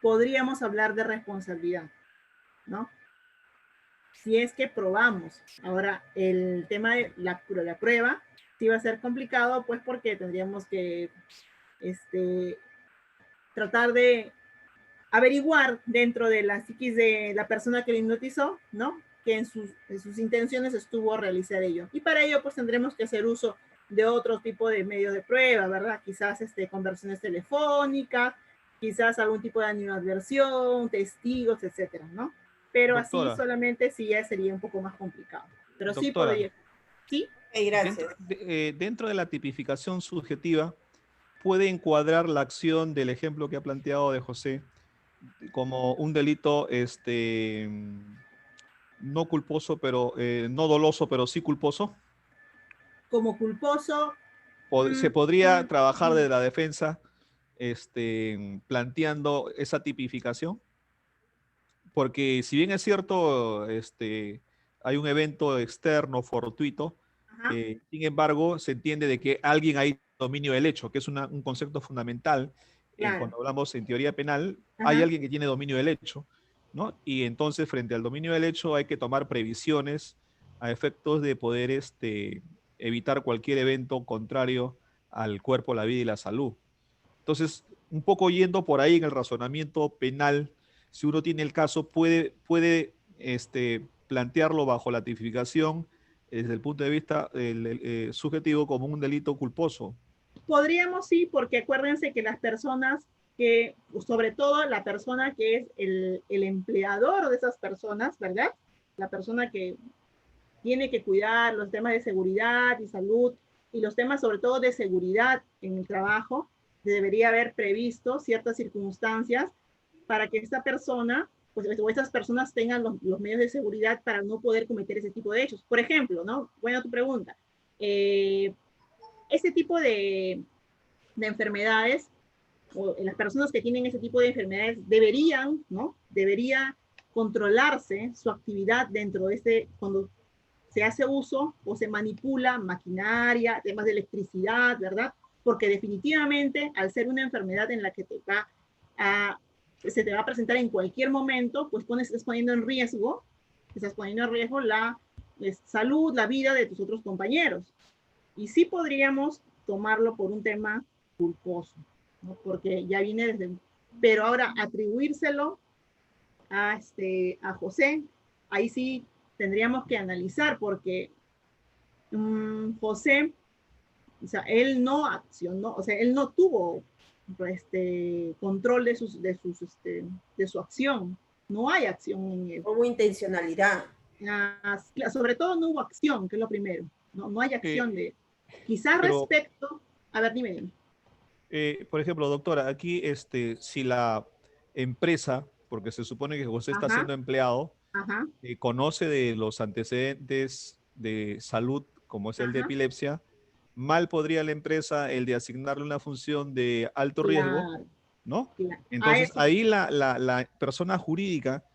podríamos hablar de responsabilidad, ¿no? Si es que probamos. Ahora, el tema de la prueba sí va a ser complicado, pues porque tendríamos que tratar de averiguar dentro de la psiquis de la persona que lo hipnotizó, ¿no? Que en sus intenciones estuvo a realizar ello. Y para ello, pues tendremos que hacer uso de otro tipo de medios de prueba, ¿verdad? Quizás conversiones telefónicas, quizás algún tipo de animadversión, testigos, etcétera, ¿no? Pero así Doctora, solamente sí ya sería un poco más complicado. Pero sí doctora, podría. ¿Sí? Gracias. dentro de la tipificación subjetiva, puede encuadrar la acción del ejemplo que ha planteado de José como un delito no culposo, pero no doloso, pero sí culposo. Como culposo. Se podría trabajar desde la defensa planteando esa tipificación, porque si bien es cierto, hay un evento externo fortuito, sin embargo, se entiende de que alguien hay dominio del hecho, que es un concepto fundamental Claro. cuando hablamos en teoría penal, Ajá. hay alguien que tiene dominio del hecho, ¿no? Y entonces, frente al dominio del hecho, hay que tomar previsiones a efectos de poder evitar cualquier evento contrario al cuerpo, la vida y la salud. Entonces, un poco yendo por ahí en el razonamiento penal, si uno tiene el caso, puede plantearlo bajo la tipificación desde el punto de vista subjetivo como un delito culposo. Podríamos sí, porque acuérdense que las personas que, sobre todo la persona que es el empleador de esas personas, ¿verdad? La persona que tiene que cuidar los temas de seguridad y salud y los temas sobre todo de seguridad en el trabajo, debería haber previsto ciertas circunstancias para que esta persona, pues, o estas personas tengan los medios de seguridad para no poder cometer ese tipo de hechos. Por ejemplo, ¿no? Buena tu pregunta. Este tipo de enfermedades, o las personas que tienen ese tipo de enfermedades deberían, ¿no? Debería controlarse su actividad dentro de cuando se hace uso o se manipula maquinaria, temas de electricidad, ¿verdad? Porque definitivamente, al ser una enfermedad en la que se te va a presentar en cualquier momento, pues estás poniendo en riesgo la salud, la vida de tus otros compañeros. Y sí podríamos tomarlo por un tema culposo, ¿no? Porque ya viene desde... Pero ahora, atribuírselo a José, ahí sí tendríamos que analizar, porque José, o sea, él no accionó, o sea, él no tuvo control de su acción. No hay acción en él. Hubo intencionalidad. Sobre todo no hubo acción, que es lo primero. No hay acción de... Quizás respecto... A ver, dime. Por ejemplo, doctora, aquí si la empresa, porque se supone que José está siendo empleado, conoce de los antecedentes de salud, como es el de epilepsia, mal podría la empresa el de asignarle una función de alto riesgo, ¿no? Claro. Entonces ahí la persona jurídica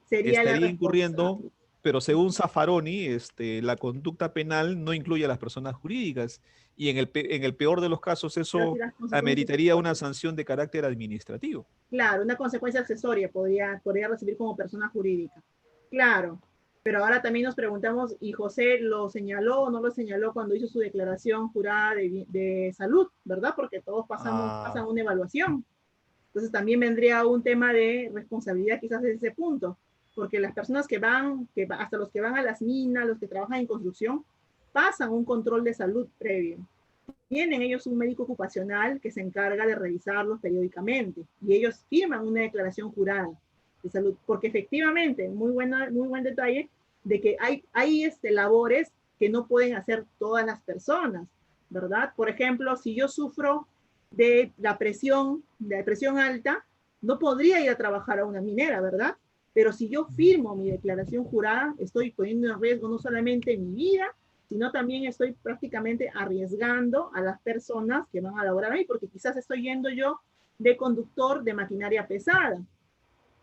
estaría incurriendo, pero según Zaffaroni, la conducta penal no incluye a las personas jurídicas y en el peor de los casos eso ameritaría una sanción de carácter administrativo. Claro, una consecuencia accesoria podría recibir como persona jurídica. Claro, pero ahora también nos preguntamos, ¿y José lo señaló o no lo señaló cuando hizo su declaración jurada de salud, verdad? Porque todos pasan una evaluación. Entonces también vendría un tema de responsabilidad quizás desde ese punto, porque las personas hasta los que van a las minas, los que trabajan en construcción, pasan un control de salud previo. Tienen ellos un médico ocupacional que se encarga de revisarlos periódicamente y ellos firman una declaración jurada de salud, porque efectivamente, muy buen detalle, de que hay labores que no pueden hacer todas las personas, ¿verdad? Por ejemplo, si yo sufro de la presión alta, no podría ir a trabajar a una minera, ¿verdad? Pero si yo firmo mi declaración jurada, estoy poniendo en riesgo no solamente mi vida, sino también estoy prácticamente arriesgando a las personas que van a laborar ahí, porque quizás estoy yendo yo de conductor de maquinaria pesada.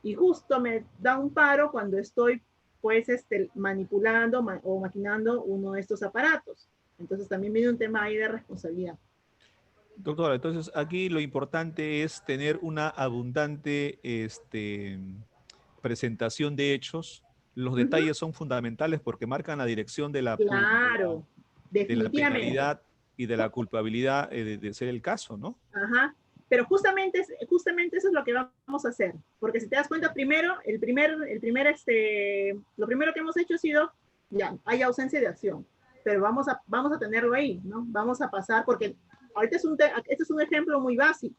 Y justo me da un paro cuando estoy, pues, manipulando o maquinando uno de estos aparatos. Entonces también viene un tema ahí de responsabilidad. Doctora, entonces aquí lo importante es tener una abundante presentación de hechos. Los detalles son fundamentales porque marcan la dirección de Claro, de la definitivamente. penalidad y de la culpabilidad de ser el caso, ¿no? Ajá. Pero justamente eso es lo que vamos a hacer. Porque si te das cuenta, lo primero que hemos hecho ha sido, ya, hay ausencia de acción. Pero vamos a tenerlo ahí, ¿no? Vamos a pasar, porque ahorita este es un ejemplo muy básico,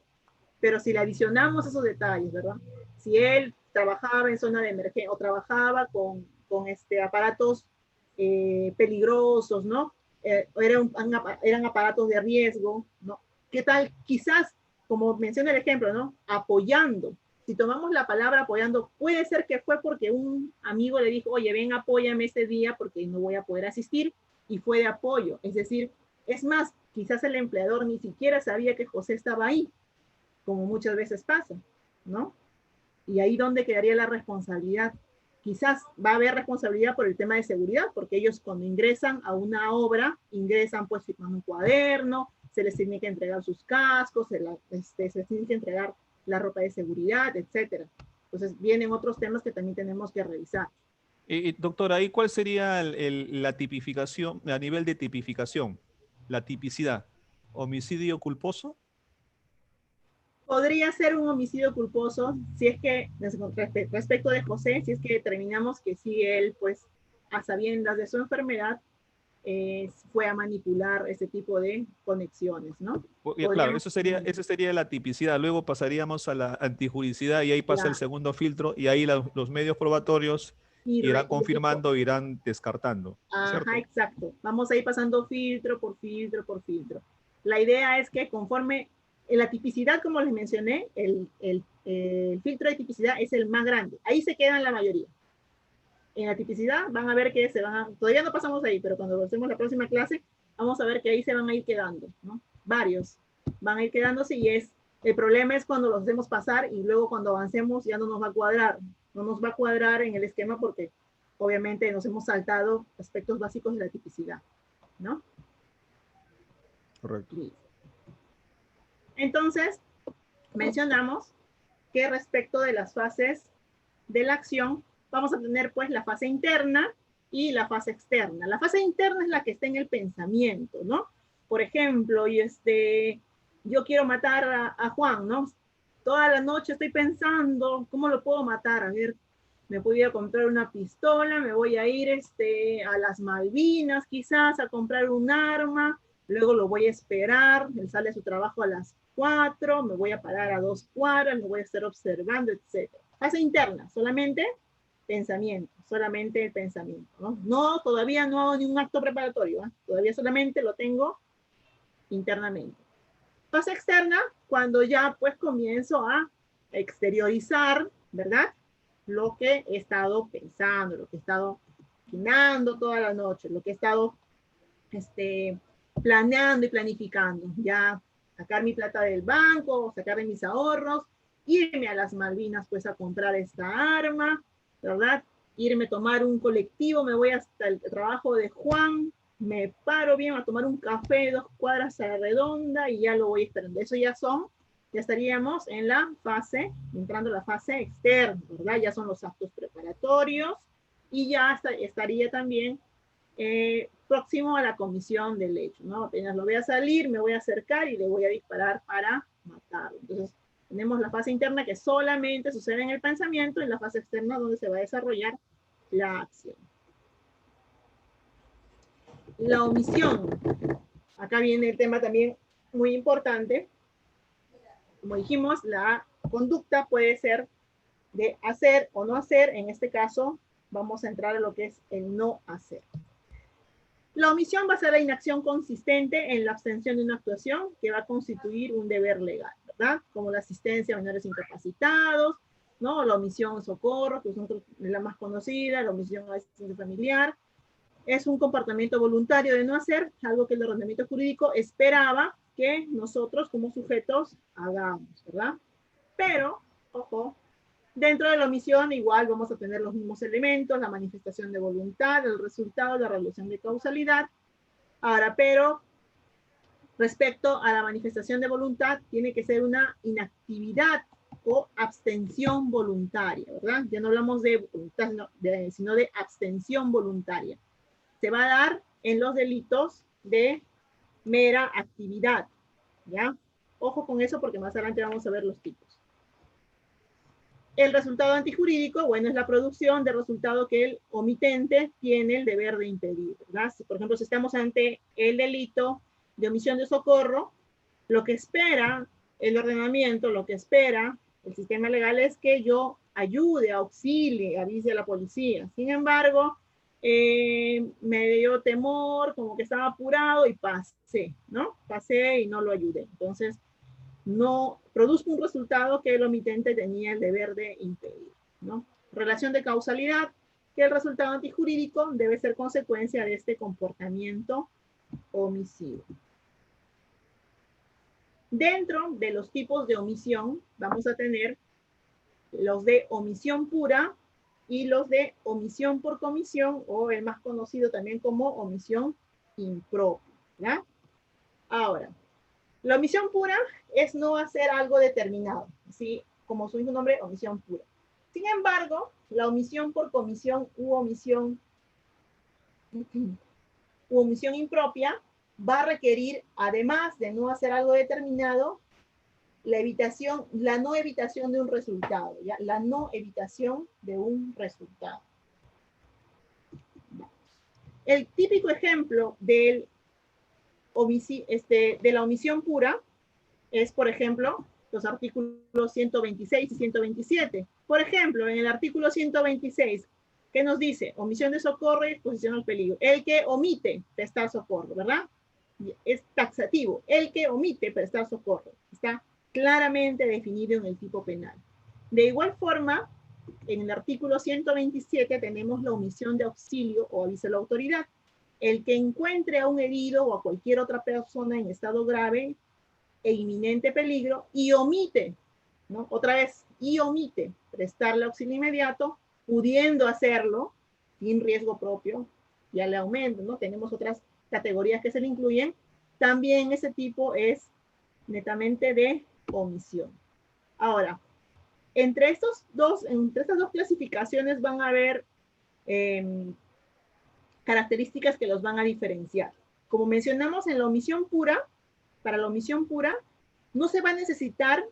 pero si le adicionamos esos detalles, ¿verdad? Si él trabajaba en zona de emergencia o trabajaba con aparatos peligrosos, ¿no? Eran aparatos de riesgo, ¿no? ¿Qué tal? Quizás, como menciona el ejemplo, ¿no? Apoyando. Si tomamos la palabra apoyando, puede ser que fue porque un amigo le dijo, oye, ven, apóyame ese día porque no voy a poder asistir, y fue de apoyo. Es decir, es más, quizás el empleador ni siquiera sabía que José estaba ahí, como muchas veces pasa, ¿no? Y ahí donde quedaría la responsabilidad. Quizás va a haber responsabilidad por el tema de seguridad, porque ellos cuando ingresan a una obra, ingresan pues firmando un cuaderno, se les tiene que entregar sus cascos, se les tiene que entregar la ropa de seguridad, etc. Entonces vienen otros temas que también tenemos que revisar. Doctora, ¿ahí cuál sería la tipificación, a nivel de tipificación, la tipicidad? ¿Homicidio culposo? Podría ser un homicidio culposo si es que, respecto de José, si es que determinamos que sí él, pues, a sabiendas de su enfermedad, fue a manipular ese tipo de conexiones, ¿no? Claro, eso sería la tipicidad. Luego pasaríamos a la antijuricidad y ahí pasa el segundo filtro y ahí los medios probatorios irán confirmando, irán descartando. Ajá, exacto. Vamos a ir pasando filtro por filtro por filtro. La idea es que conforme en la tipicidad, como les mencioné, el filtro de tipicidad es el más grande. Ahí se quedan la mayoría. En la tipicidad van a ver que todavía no pasamos ahí, pero cuando hacemos la próxima clase, vamos a ver que ahí se van a ir quedando, ¿no? Varios van a ir quedándose y el problema es cuando los hacemos pasar y luego cuando avancemos ya no nos va a cuadrar. No nos va a cuadrar en el esquema porque obviamente nos hemos saltado aspectos básicos de la tipicidad, ¿no? Correcto. Entonces, mencionamos que respecto de las fases de la acción, vamos a tener pues la fase interna y la fase externa. La fase interna es la que está en el pensamiento, ¿no? Por ejemplo, yo quiero matar a Juan, ¿no? Toda la noche estoy pensando, ¿cómo lo puedo matar? A ver, me voy a comprar una pistola, me voy a ir a las Malvinas quizás a comprar un arma, luego lo voy a esperar, él sale a su trabajo a las 4, me voy a parar a 2 cuadras, lo voy a estar observando, etc. Fase interna, solamente pensamiento, solamente el pensamiento, ¿no? No, todavía no hago ningún acto preparatorio, ¿eh? Todavía solamente lo tengo internamente. Fase externa, cuando ya pues comienzo a exteriorizar, ¿verdad? Lo que he estado pensando, lo que he estado imaginando toda la noche, lo que he estado planeando y planificando. Ya sacar mi plata del banco, sacar de mis ahorros, irme a las Malvinas pues a comprar esta arma, ¿verdad? Irme a tomar un colectivo, me voy hasta el trabajo de Juan, me paro bien a tomar un café 2 cuadras a la redonda y ya lo voy esperando. Eso ya estaríamos en la fase, entrando a la fase externa, ¿verdad? Ya son los actos preparatorios y ya estaría también próximo a la comisión del hecho, ¿no? Apenas lo voy a salir, me voy a acercar y le voy a disparar para matarlo. Entonces, Tenemos la fase interna que solamente sucede en el pensamiento y la fase externa donde se va a desarrollar la acción. La omisión. Acá viene el tema también muy importante. Como dijimos, la conducta puede ser de hacer o no hacer. En este caso, vamos a entrar a lo que es el no hacer. La omisión va a ser la inacción consistente en la abstención de una actuación que va a constituir un deber legal, ¿verdad? Como la asistencia a menores incapacitados, ¿no? La omisión socorro, que es la más conocida, la omisión a asistencia familiar. Es un comportamiento voluntario de no hacer, algo que el ordenamiento jurídico esperaba que nosotros como sujetos hagamos, ¿verdad? Pero, ojo, dentro de la omisión igual vamos a tener los mismos elementos, la manifestación de voluntad, el resultado, la relación de causalidad. Ahora, pero respecto a la manifestación de voluntad, tiene que ser una inactividad o abstención voluntaria, ¿verdad? Ya no hablamos de voluntad, sino de abstención voluntaria. Se va a dar en los delitos de mera actividad, ¿ya? Ojo con eso porque más adelante vamos a ver los tipos. El resultado antijurídico, bueno, es la producción de resultado que el omitente tiene el deber de impedir, ¿verdad? Si, por ejemplo, si estamos ante el delito de omisión de socorro, lo que espera el ordenamiento, lo que espera el sistema legal es que yo ayude, auxilie, avise a la policía. Sin embargo, me dio temor, como que estaba apurado y pasé, ¿no? Pasé y no lo ayudé. Entonces, no produzco un resultado que el omitente tenía el deber de impedir, ¿no? Relación de causalidad, que el resultado antijurídico debe ser consecuencia de este comportamiento omisivo. Dentro de los tipos de omisión, vamos a tener los de omisión pura y los de omisión por comisión, o el más conocido también como omisión impropia, ¿ya? Ahora, la omisión pura es no hacer algo determinado, ¿sí? Como su mismo nombre, omisión pura. Sin embargo, la omisión por comisión u omisión impropia va a requerir, además de no hacer algo determinado, la no evitación de un resultado, ¿ya? La no evitación de un resultado. El típico ejemplo de la omisión pura es, por ejemplo, los artículos 126 y 127. Por ejemplo, en el artículo 126, ¿qué nos dice? Omisión de socorro y exposición al peligro. El que omite prestar socorro, ¿verdad? Es taxativo. El que omite prestar socorro. Está claramente definido en el tipo penal. De igual forma, en el artículo 127 tenemos la omisión de auxilio o aviso a la autoridad. El que encuentre a un herido o a cualquier otra persona en estado grave e inminente peligro y omite, ¿no? Otra vez, y omite prestarle auxilio inmediato, pudiendo hacerlo sin riesgo propio, ya le aumento, ¿no? Tenemos otras categorías que se le incluyen. También ese tipo es netamente de omisión. Ahora, entre estas dos clasificaciones van a haber características que los van a diferenciar. Como mencionamos en la omisión pura, para la omisión pura, no se va a necesitar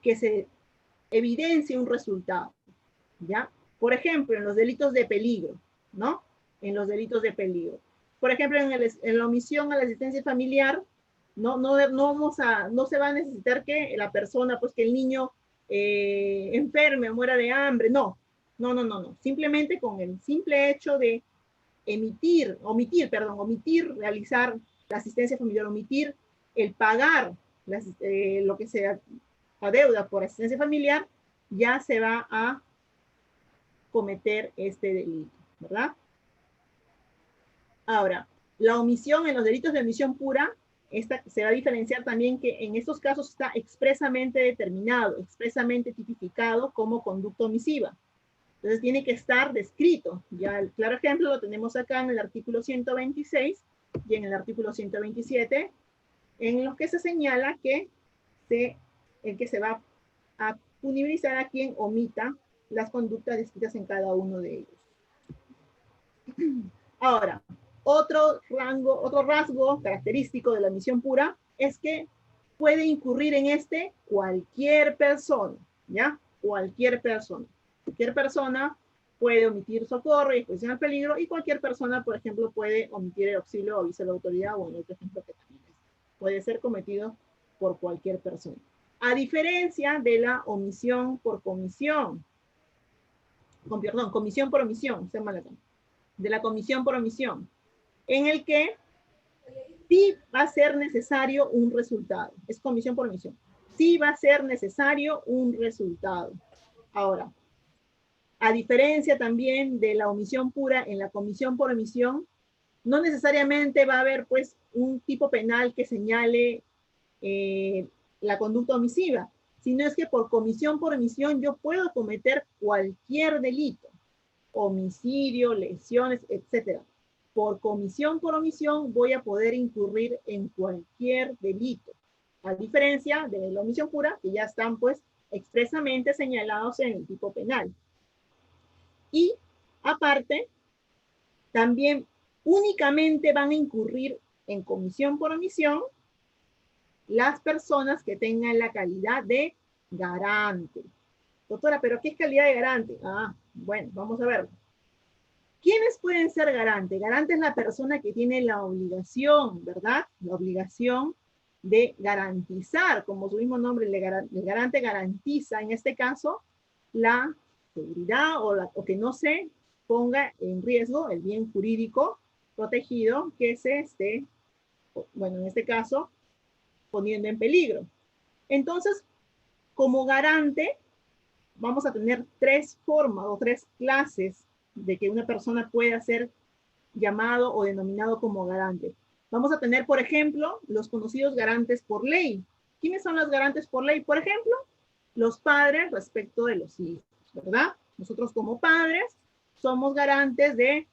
que se evidencie un resultado, ¿ya? Por ejemplo, en los delitos de peligro, ¿no? En los delitos de peligro. Por ejemplo, en la omisión a la asistencia familiar, no se va a necesitar que la persona, pues que el niño enferme o muera de hambre, no. Simplemente con el simple hecho de omitir realizar la asistencia familiar, omitir el pagar lo que se adeuda por asistencia familiar, ya se va a cometer este delito, ¿verdad? Ahora, la omisión en los delitos de omisión pura, esta se va a diferenciar también que en estos casos está expresamente determinado, expresamente tipificado como conducta omisiva. Entonces tiene que estar descrito. Ya el claro ejemplo lo tenemos acá en el artículo 126 y en el artículo 127, en los que se señala que se va a punibilizar a quien omita las conductas descritas en cada uno de ellos. Ahora, otro rasgo característico de la omisión pura es que puede incurrir en este cualquier persona, ¿ya? Cualquier persona. Cualquier persona puede omitir socorro y exposición al peligro, y cualquier persona, por ejemplo, puede omitir el auxilio o aviso a la autoridad, o en otro ejemplo que también puede ser cometido por cualquier persona. A diferencia de la omisión por comisión, perdón, comisión por omisión, de la comisión por omisión, en el que sí va a ser necesario un resultado. Es comisión por omisión. Sí va a ser necesario un resultado. Ahora, a diferencia también de la omisión pura, en la comisión por omisión, no necesariamente va a haber pues un tipo penal que señale la conducta omisiva, sino es que por comisión por omisión yo puedo cometer cualquier delito, homicidio, lesiones, etcétera. Por comisión por omisión voy a poder incurrir en cualquier delito, a diferencia de la omisión pura, que ya están pues expresamente señalados en el tipo penal. Y aparte, también únicamente van a incurrir en comisión por omisión las personas que tengan la calidad de garante. Doctora, ¿pero qué es calidad de garante? Ah, bueno, vamos a ver. ¿Quiénes pueden ser garante? Garante es la persona que tiene la obligación, ¿verdad? La obligación de garantizar, como su mismo nombre, el garante garantiza, en este caso, la seguridad o que no se ponga en riesgo el bien jurídico protegido que se esté, bueno, en este caso, poniendo en peligro. Entonces, como garante, vamos a tener tres formas o tres clases de que una persona pueda ser llamado o denominado como garante. Vamos a tener, por ejemplo, los conocidos garantes por ley. ¿Quiénes son los garantes por ley? Por ejemplo, los padres respecto de los hijos, ¿verdad? Nosotros como padres somos garantes de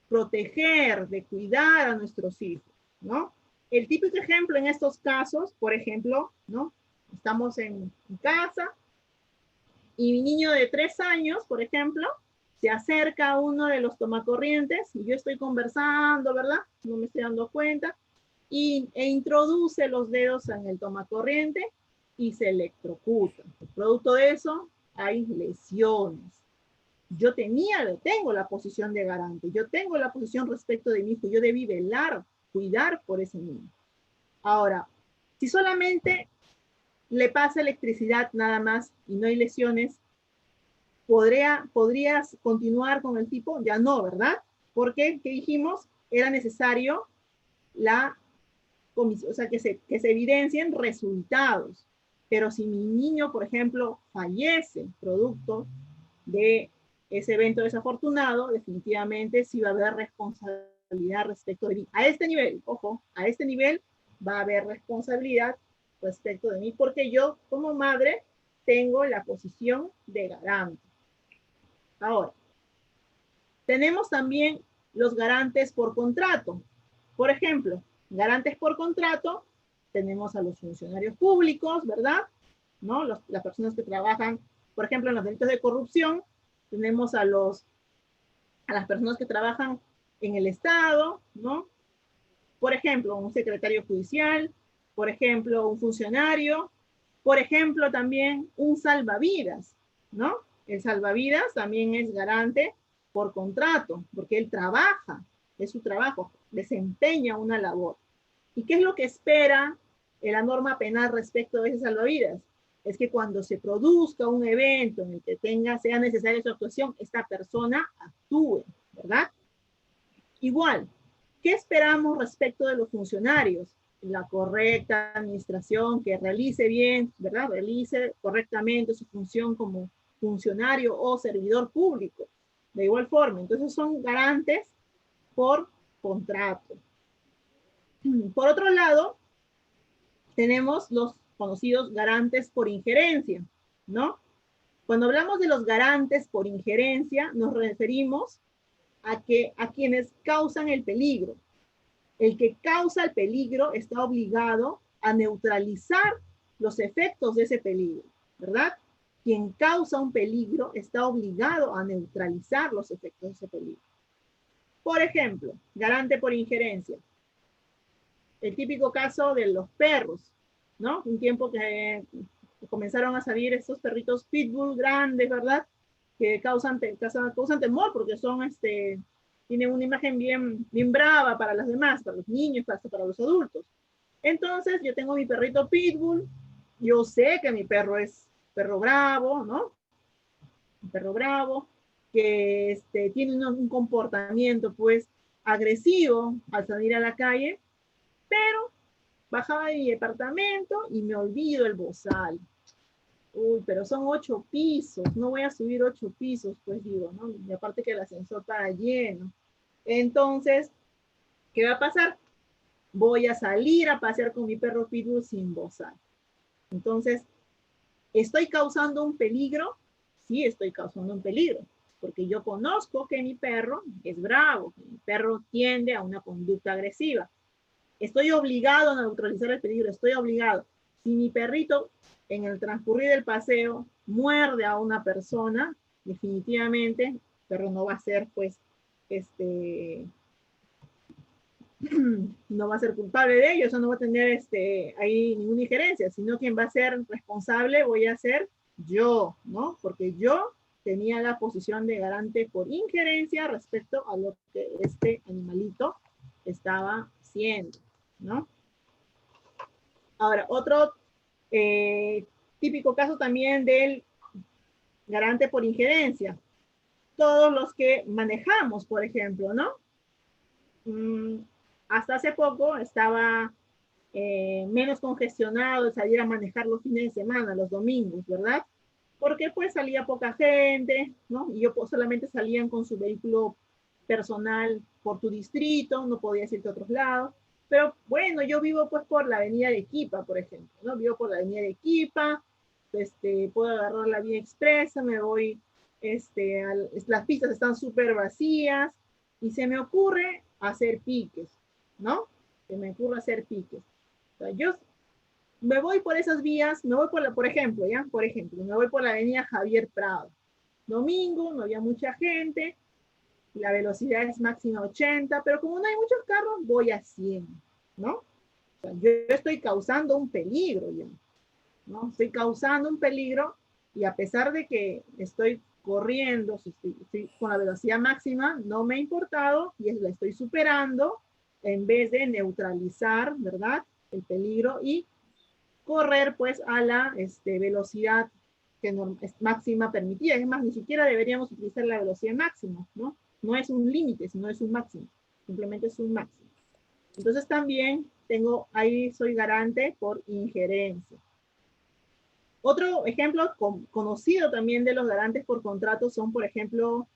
proteger, de cuidar a nuestros hijos, ¿no? El típico ejemplo en estos casos, por ejemplo, ¿no? Estamos en casa y mi niño de 3 años, por ejemplo, se acerca a uno de los tomacorrientes y yo estoy conversando, ¿verdad? No me estoy dando cuenta, e introduce los dedos en el tomacorriente y se electrocuta. Producto de eso, hay lesiones. Yo tengo la posición de garante, yo tengo la posición respecto de mi hijo, yo debí velar, cuidar por ese niño. Ahora, si solamente le pasa electricidad nada más y no hay lesiones, ¿podrías continuar con el tipo? Ya no, ¿verdad? Porque, ¿qué dijimos? Era necesario la comisión, o sea, que se evidencien resultados. Pero si mi niño, por ejemplo, fallece producto de ese evento desafortunado, definitivamente sí va a haber responsabilidad respecto de mí. A este nivel, ojo, a este nivel va a haber responsabilidad respecto de mí, porque yo como madre tengo la posición de garante. Ahora, tenemos también los garantes por contrato. Por ejemplo, garantes por contrato, tenemos a los funcionarios públicos, ¿verdad? ¿No? Las personas que trabajan, por ejemplo, en los delitos de corrupción, tenemos a las personas que trabajan en el Estado, ¿no? Por ejemplo, un secretario judicial, por ejemplo, un funcionario, por ejemplo, también un salvavidas, ¿no? El salvavidas también es garante por contrato, porque él trabaja, es su trabajo, desempeña una labor. ¿Y qué es lo que espera la norma penal respecto de ese salvavidas? Es que cuando se produzca un evento en el que sea necesaria su actuación, esta persona actúe, ¿verdad? Igual, ¿qué esperamos respecto de los funcionarios? La correcta administración, que realice bien, ¿verdad? Realice correctamente su función como funcionario o servidor público. De igual forma, entonces son garantes por contrato. Por otro lado, tenemos los conocidos garantes por injerencia, ¿no? Cuando hablamos de los garantes por injerencia, nos referimos a quienes causan el peligro. El que causa el peligro está obligado a neutralizar los efectos de ese peligro, ¿verdad? Quien causa un peligro está obligado a neutralizar los efectos de ese peligro. Por ejemplo, garante por injerencia. El típico caso de los perros. ¿no? Un tiempo que comenzaron a salir estos perritos pitbull grandes, ¿verdad? Que causan temor porque son, tienen una imagen bien brava para los demás, para los niños, para los adultos. Entonces, yo tengo mi perrito pitbull, yo sé que mi perro es perro bravo, ¿no? Un perro bravo, que tiene un comportamiento, pues, agresivo al salir a la calle, pero bajaba de mi departamento y me olvido el bozal. Uy, pero son 8 pisos, no voy a subir 8 pisos, pues digo, ¿no? Y aparte que el ascensor está lleno. Entonces, ¿qué va a pasar? Voy a salir a pasear con mi perro pitbull sin bozal. Entonces, ¿estoy causando un peligro? Sí, estoy causando un peligro, porque yo conozco que mi perro es bravo, que mi perro tiende a una conducta agresiva. Estoy obligado a neutralizar el peligro, estoy obligado. Si mi perrito en el transcurrir del paseo muerde a una persona, definitivamente el perro no va a ser, pues, no va a ser culpable de ello, eso no va a tener ahí ninguna injerencia, sino quien va a ser responsable voy a ser yo, ¿no? Porque yo tenía la posición de garante por injerencia respecto a lo que este animalito estaba haciendo, ¿no? Ahora, otro típico caso también del garante por injerencia. Todos los que manejamos, por ejemplo, ¿no? Hasta hace poco estaba menos congestionado salir a manejar los fines de semana, los domingos, ¿verdad? Porque pues salía poca gente, ¿no? Y yo solamente salían con su vehículo personal por tu distrito, no podías irte a otros lados. Pero bueno, yo vivo pues por la avenida de Arequipa, por ejemplo, ¿no? Vivo por la avenida de Arequipa, puedo agarrar la vía expresa, me voy, las pistas están súper vacías y se me ocurre hacer piques, ¿no? Se me ocurre hacer piques. O sea, yo me voy por esas vías, me voy por ejemplo, me voy por la avenida Javier Prado. Domingo, no había mucha gente, la velocidad es máxima 80, pero como no hay muchos carros, voy a 100, ¿no? O sea, yo estoy causando un peligro ya, ¿no? Estoy causando un peligro y a pesar de que estoy corriendo, estoy con la velocidad máxima, no me ha importado y la estoy superando en vez de neutralizar, ¿verdad? El peligro y correr pues a la velocidad que es máxima permitida. Es más, ni siquiera deberíamos utilizar la velocidad máxima, ¿no? No es un límite, sino es un máximo. Simplemente es un máximo. Entonces también ahí soy garante por injerencia. Otro ejemplo conocido también de los garantes por contrato son, por ejemplo,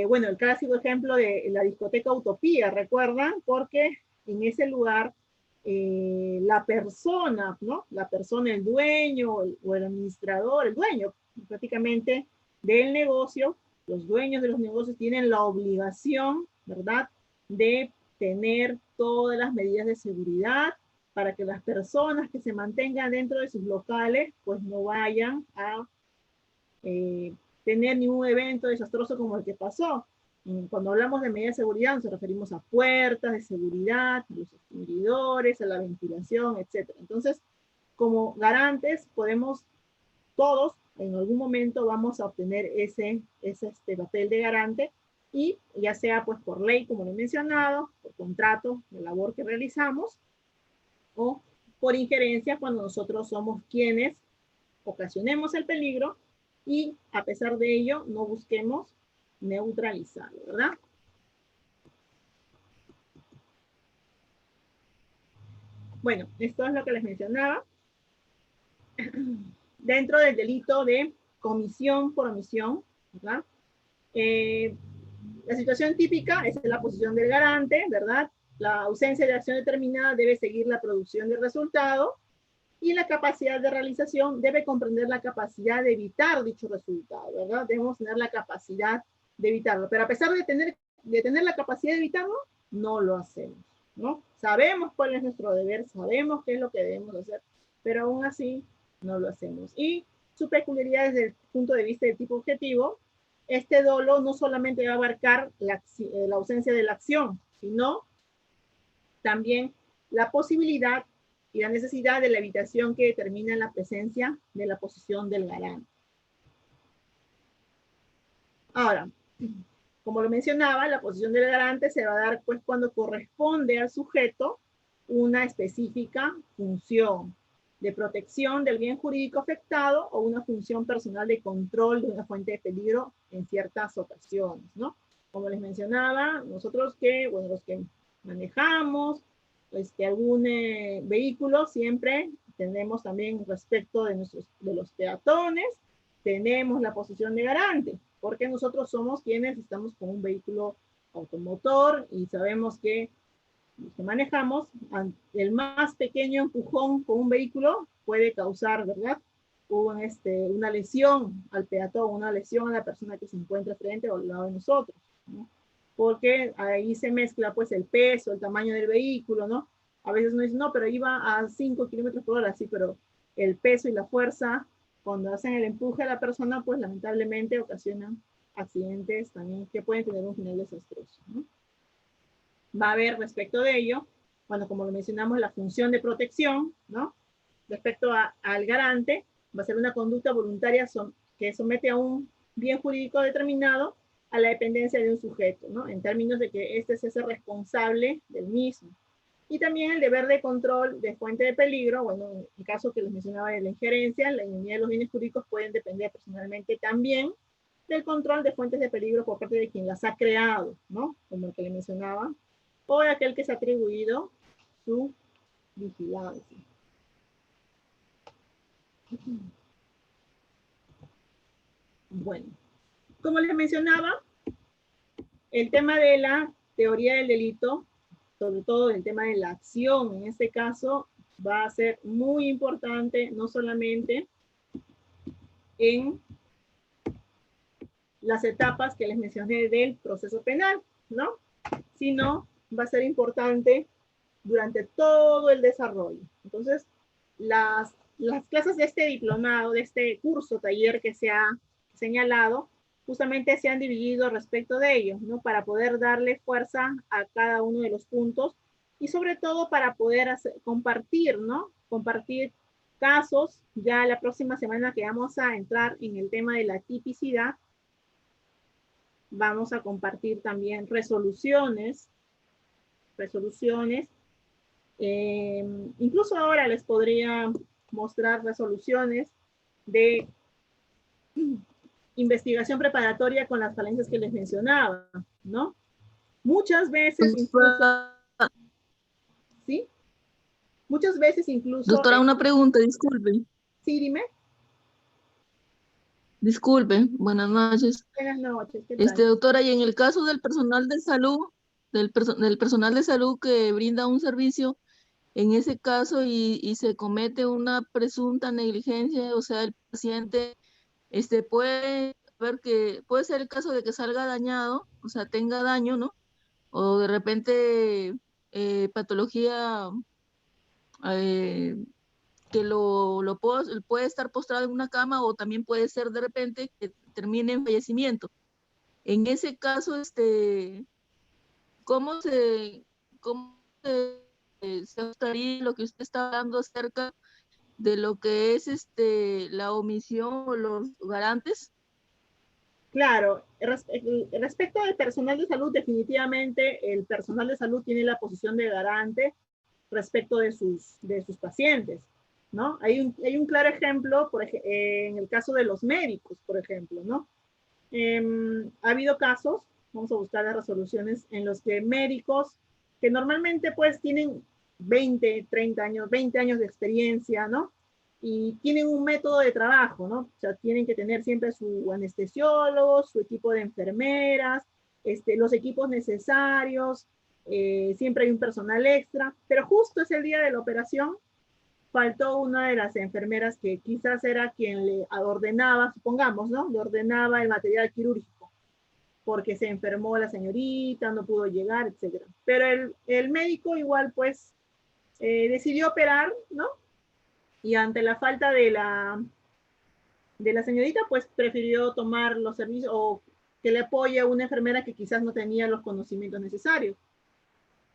bueno, el clásico ejemplo de la discoteca Utopía, ¿recuerdan? Porque en ese lugar la persona, ¿no? La persona, el dueño o el administrador, el dueño prácticamente del negocio, los dueños de los negocios tienen la obligación, ¿verdad?, de tener todas las medidas de seguridad para que las personas que se mantengan dentro de sus locales, pues no vayan a tener ningún evento desastroso como el que pasó. Cuando hablamos de medidas de seguridad nos referimos a puertas de seguridad, a los extinguidores, a la ventilación, etc. Entonces, como garantes, todos en algún momento vamos a obtener ese papel de garante y ya sea pues por ley, como lo he mencionado, por contrato de labor que realizamos o por injerencia cuando nosotros somos quienes ocasionemos el peligro y a pesar de ello no busquemos neutralizarlo, ¿verdad? Bueno, esto es lo que les mencionaba. Dentro del delito de comisión por omisión, ¿verdad? La situación típica es la posición del garante, ¿verdad? La ausencia de acción determinada debe seguir la producción de resultado y la capacidad de realización debe comprender la capacidad de evitar dicho resultado, ¿verdad? Debemos tener la capacidad de evitarlo, pero a pesar de tener la capacidad de evitarlo, no lo hacemos, ¿no? Sabemos cuál es nuestro deber, sabemos qué es lo que debemos hacer, pero aún así no lo hacemos. Y su peculiaridad desde el punto de vista del tipo objetivo, este dolo no solamente va a abarcar la ausencia de la acción, sino también la posibilidad y la necesidad de la evitación que determina la presencia de la posición del garante. Ahora, como lo mencionaba, la posición del garante se va a dar pues cuando corresponde al sujeto una específica función de protección del bien jurídico afectado o una función personal de control de una fuente de peligro en ciertas ocasiones, ¿no? Como les mencionaba, nosotros los que manejamos algún vehículo, siempre tenemos también respecto de los peatones, tenemos la posición de garante, porque nosotros somos quienes estamos con un vehículo automotor y sabemos que los que manejamos, el más pequeño empujón con un vehículo puede causar, ¿verdad? Una lesión al peatón, una lesión a la persona que se encuentra frente o al lado de nosotros, ¿no? Porque ahí se mezcla pues el peso, el tamaño del vehículo, ¿no? A veces uno dice, no, pero iba a 5 kilómetros por hora, sí, pero el peso y la fuerza, cuando hacen el empuje a la persona, pues lamentablemente ocasionan accidentes también que pueden tener un final desastroso, ¿no? Va a haber respecto de ello, bueno, como lo mencionamos, la función de protección, ¿no? Respecto al garante, va a ser una conducta voluntaria que somete a un bien jurídico determinado a la dependencia de un sujeto, ¿no? En términos de que este es ese responsable del mismo. Y también el deber de control de fuente de peligro, bueno, en el caso que les mencionaba de la injerencia, la inmunidad de los bienes jurídicos pueden depender personalmente también del control de fuentes de peligro por parte de quien las ha creado, ¿no? Como el que le mencionaba, o de aquel que se ha atribuido su vigilancia. Bueno, como les mencionaba, el tema de la teoría del delito, sobre todo el tema de la acción, en este caso, va a ser muy importante, no solamente en las etapas que les mencioné del proceso penal, ¿no? Sino va a ser importante durante todo el desarrollo. Entonces, las clases de este diplomado, de este curso, taller que se ha señalado, justamente se han dividido respecto de ellos, ¿no? Para poder darle fuerza a cada uno de los puntos y sobre todo para poder compartir, ¿no? Compartir casos. Ya la próxima semana que vamos a entrar en el tema de la tipicidad, vamos a compartir también resoluciones. Incluso ahora les podría mostrar resoluciones de investigación preparatoria con las falencias que les mencionaba, ¿no? Muchas veces incluso, ¿sí? Muchas veces incluso... Doctora, una pregunta, disculpe. Sí, dime. Disculpe, buenas noches. Buenas noches, ¿qué tal? Doctora, y en el caso del personal de salud, del personal de salud que brinda un servicio, en ese caso y se comete una presunta negligencia, o sea, el paciente puede ver que puede ser el caso de que salga dañado, o sea, tenga daño, ¿no? O de repente patología que puede estar postrado en una cama, o también puede ser de repente que termine en fallecimiento. En ese caso, ¿cómo se ajustaría lo que usted está hablando acerca de lo que es la omisión o los garantes? Claro, respecto al personal de salud, definitivamente el personal de salud tiene la posición de garante respecto de sus pacientes, ¿no? Hay un claro ejemplo, en el caso de los médicos, por ejemplo, ¿no? Ha habido casos, vamos a buscar las resoluciones, en los que médicos que normalmente pues tienen 20, 30 años, 20 años de experiencia, ¿no? Y tienen un método de trabajo, ¿no? O sea, tienen que tener siempre su anestesiólogo, su equipo de enfermeras, los equipos necesarios, siempre hay un personal extra, pero justo ese día de la operación faltó una de las enfermeras que quizás era quien le ordenaba, supongamos, ¿no? Le ordenaba el material quirúrgico, porque se enfermó la señorita, no pudo llegar, etc. Pero el médico igual pues decidió operar, ¿no? Y ante la falta de la señorita, pues prefirió tomar los servicios o que le apoye a una enfermera que quizás no tenía los conocimientos necesarios,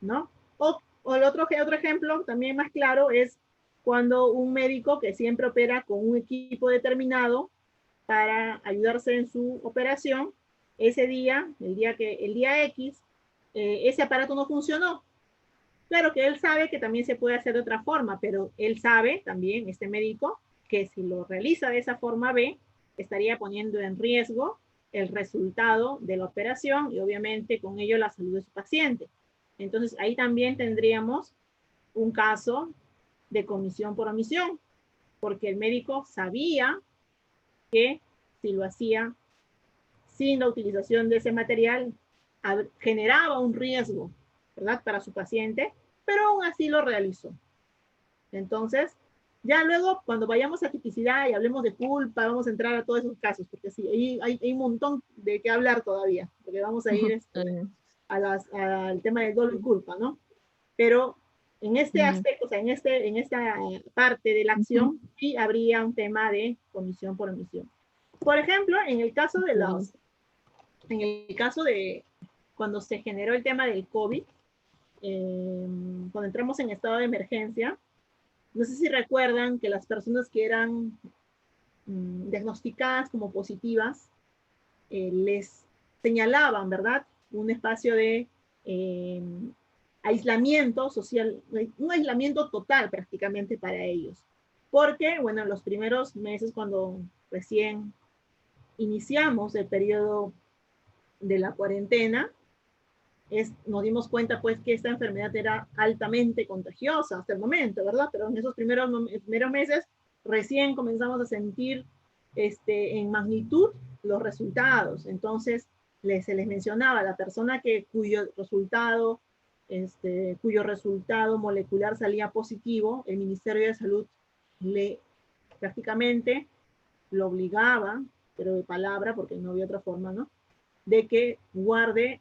¿no? O el otro ejemplo también más claro es cuando un médico que siempre opera con un equipo determinado para ayudarse en su operación, ese día, el día X, ese aparato no funcionó. Claro que él sabe que también se puede hacer de otra forma, pero él sabe también, este médico, que si lo realiza de esa forma B, estaría poniendo en riesgo el resultado de la operación y obviamente con ello la salud de su paciente. Entonces ahí también tendríamos un caso de comisión por omisión, porque el médico sabía que si lo hacía sin la utilización de ese material, generaba un riesgo, ¿verdad?, para su paciente, pero aún así lo realizó. Entonces, ya luego, cuando vayamos a tipicidad y hablemos de culpa, vamos a entrar a todos esos casos, porque sí, hay un montón de qué hablar todavía, porque vamos a ir al tema del dolo y culpa, ¿no? Pero en este aspecto, o sea, en esta parte de la acción, sí habría un tema de comisión por omisión. Por ejemplo, en el caso de cuando se generó el tema del COVID, cuando entramos en estado de emergencia, no sé si recuerdan que las personas que eran diagnosticadas como positivas, les señalaban, ¿verdad?, un espacio de aislamiento social, un aislamiento total prácticamente para ellos. Porque, bueno, en los primeros meses, cuando recién iniciamos el periodo de la cuarentena, nos dimos cuenta pues que esta enfermedad era altamente contagiosa hasta el momento, ¿verdad? Pero en esos primeros meses recién comenzamos a sentir en magnitud los resultados. Entonces se les mencionaba a la persona cuyo resultado molecular salía positivo, el Ministerio de Salud prácticamente lo obligaba, pero de palabra, porque no había otra forma, ¿no?, de que guarde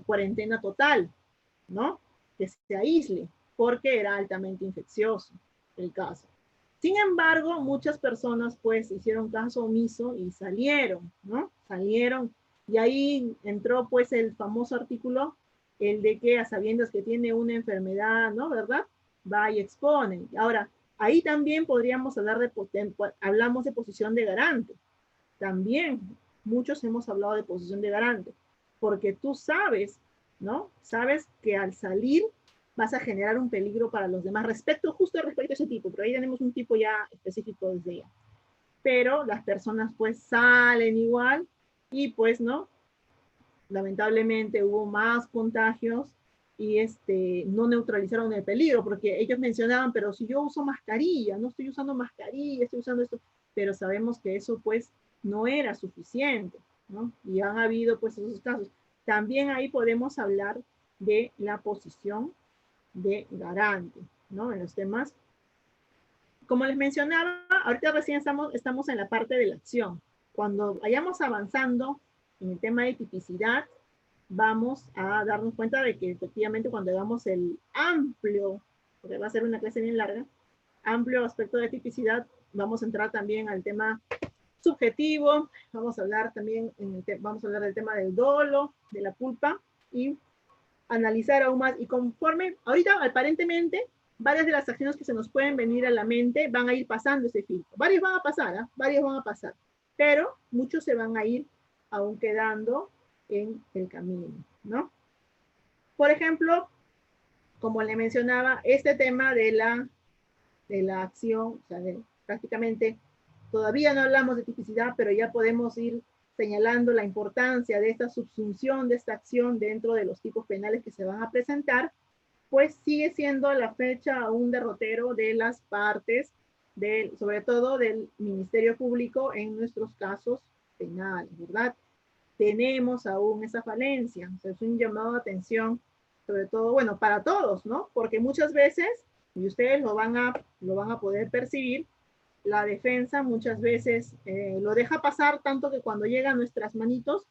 cuarentena total, ¿no?, que se aísle, porque era altamente infeccioso el caso. Sin embargo, muchas personas pues hicieron caso omiso y salieron, ¿no? Salieron, y ahí entró pues el famoso artículo, el de que a sabiendas que tiene una enfermedad, ¿no?, ¿verdad?, va y expone. Ahora, ahí también podríamos hablar hablamos de posición de garante. También muchos hemos hablado de posición de garante, porque tú sabes, ¿no? Sabes que al salir vas a generar un peligro para los demás justo respecto a ese tipo, pero ahí tenemos un tipo ya específico desde ya. Pero las personas pues salen igual y pues, ¿no?, lamentablemente hubo más contagios y no neutralizaron el peligro, porque ellos mencionaban, pero si yo uso mascarilla, no estoy usando mascarilla, estoy usando esto, pero sabemos que eso pues no era suficiente, ¿no? Y han habido pues esos casos. También ahí podemos hablar de la posición de garante, ¿no?, en los temas. Como les mencionaba, ahorita recién estamos en la parte de la acción. Cuando vayamos avanzando en el tema de tipicidad, vamos a darnos cuenta de que efectivamente cuando hagamos el amplio, porque va a ser una clase bien larga, amplio aspecto de tipicidad, vamos a entrar también al tema subjetivo, vamos a hablar también vamos a hablar del tema del dolo, de la culpa, y analizar aún más. Y conforme, ahorita aparentemente, varias de las acciones que se nos pueden venir a la mente van a ir pasando ese filtro. Varios van a pasar, ¿eh? Varios van a pasar, pero muchos se van a ir aún quedando en el camino, ¿no? Por ejemplo, como le mencionaba, este tema de la acción, o sea, prácticamente todavía no hablamos de tipicidad, pero ya podemos ir señalando la importancia de esta subsunción, de esta acción dentro de los tipos penales que se van a presentar, pues sigue siendo la fecha un derrotero de las partes, sobre todo del Ministerio Público en nuestros casos penales, ¿verdad? Tenemos aún esa falencia, o sea, es un llamado de atención, sobre todo, bueno, para todos, ¿no? Porque muchas veces, y ustedes lo van a poder percibir, la defensa muchas veces lo deja pasar tanto que cuando llega a nuestras manitos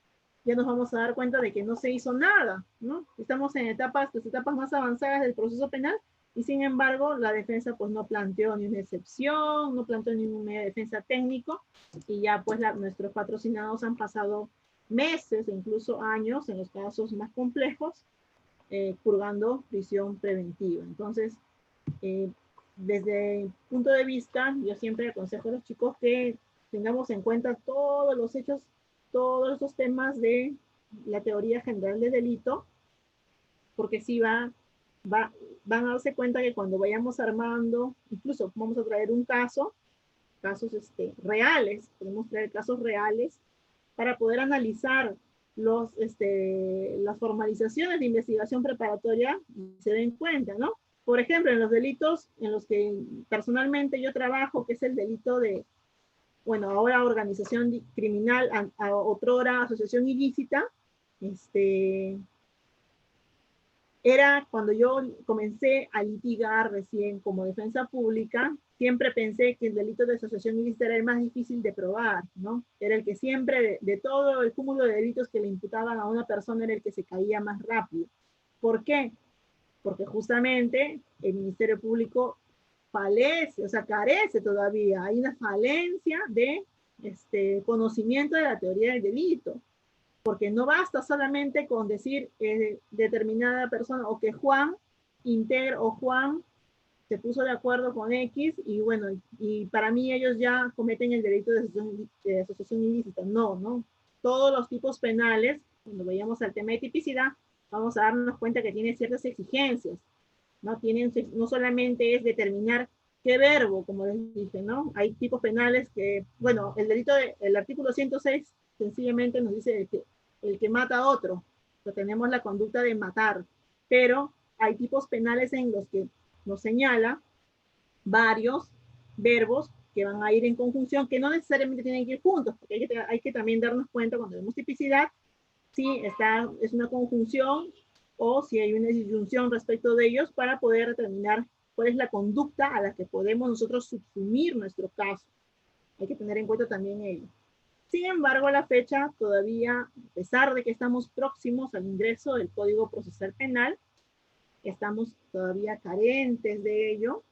ya nos vamos a dar cuenta de que no se hizo nada, ¿no? Estamos en las etapas más avanzadas del proceso penal y sin embargo la defensa pues no planteó ni una excepción, no planteó ninguna defensa técnico y ya pues nuestros patrocinados han pasado meses e incluso años en los casos más complejos purgando prisión preventiva. Entonces, desde el punto de vista, yo siempre aconsejo a los chicos que tengamos en cuenta todos los hechos, todos esos temas de la teoría general de delito, porque sí van a darse cuenta que cuando vayamos armando, incluso vamos a traer un casos reales, podemos traer casos reales para poder analizar las formalizaciones de investigación preparatoria y se den cuenta, ¿no? Por ejemplo, en los delitos en los que personalmente yo trabajo, que es el delito de, bueno, ahora organización criminal, otrora asociación ilícita, era cuando yo comencé a litigar recién como defensa pública, siempre pensé que el delito de asociación ilícita era el más difícil de probar, ¿no? Era el que siempre, de todo el cúmulo de delitos que le imputaban a una persona, era el que se caía más rápido. ¿Por qué? Porque justamente el Ministerio Público falece, o sea, carece todavía, hay una falencia de conocimiento de la teoría del delito. Porque no basta solamente con decir determinada persona o que Juan integra o Juan se puso de acuerdo con X y bueno, y para mí ellos ya cometen el delito de asociación ilícita. No, ¿no? Todos los tipos penales, cuando vayamos al tema de tipicidad, vamos a darnos cuenta que tiene ciertas exigencias, ¿no? No solamente es determinar qué verbo, como les dije, ¿no? Hay tipos penales que, bueno, el artículo 106 sencillamente nos dice que el que mata a otro, pues tenemos la conducta de matar, pero hay tipos penales en los que nos señala varios verbos que van a ir en conjunción, que no necesariamente tienen que ir juntos, porque hay que también darnos cuenta cuando vemos tipicidad, si es una conjunción o si hay una disyunción respecto de ellos para poder determinar cuál es la conducta a la que podemos nosotros subsumir nuestro caso. Hay que tener en cuenta también ello. Sin embargo, a la fecha todavía, a pesar de que estamos próximos al ingreso del Código Procesal Penal, estamos todavía carentes de ello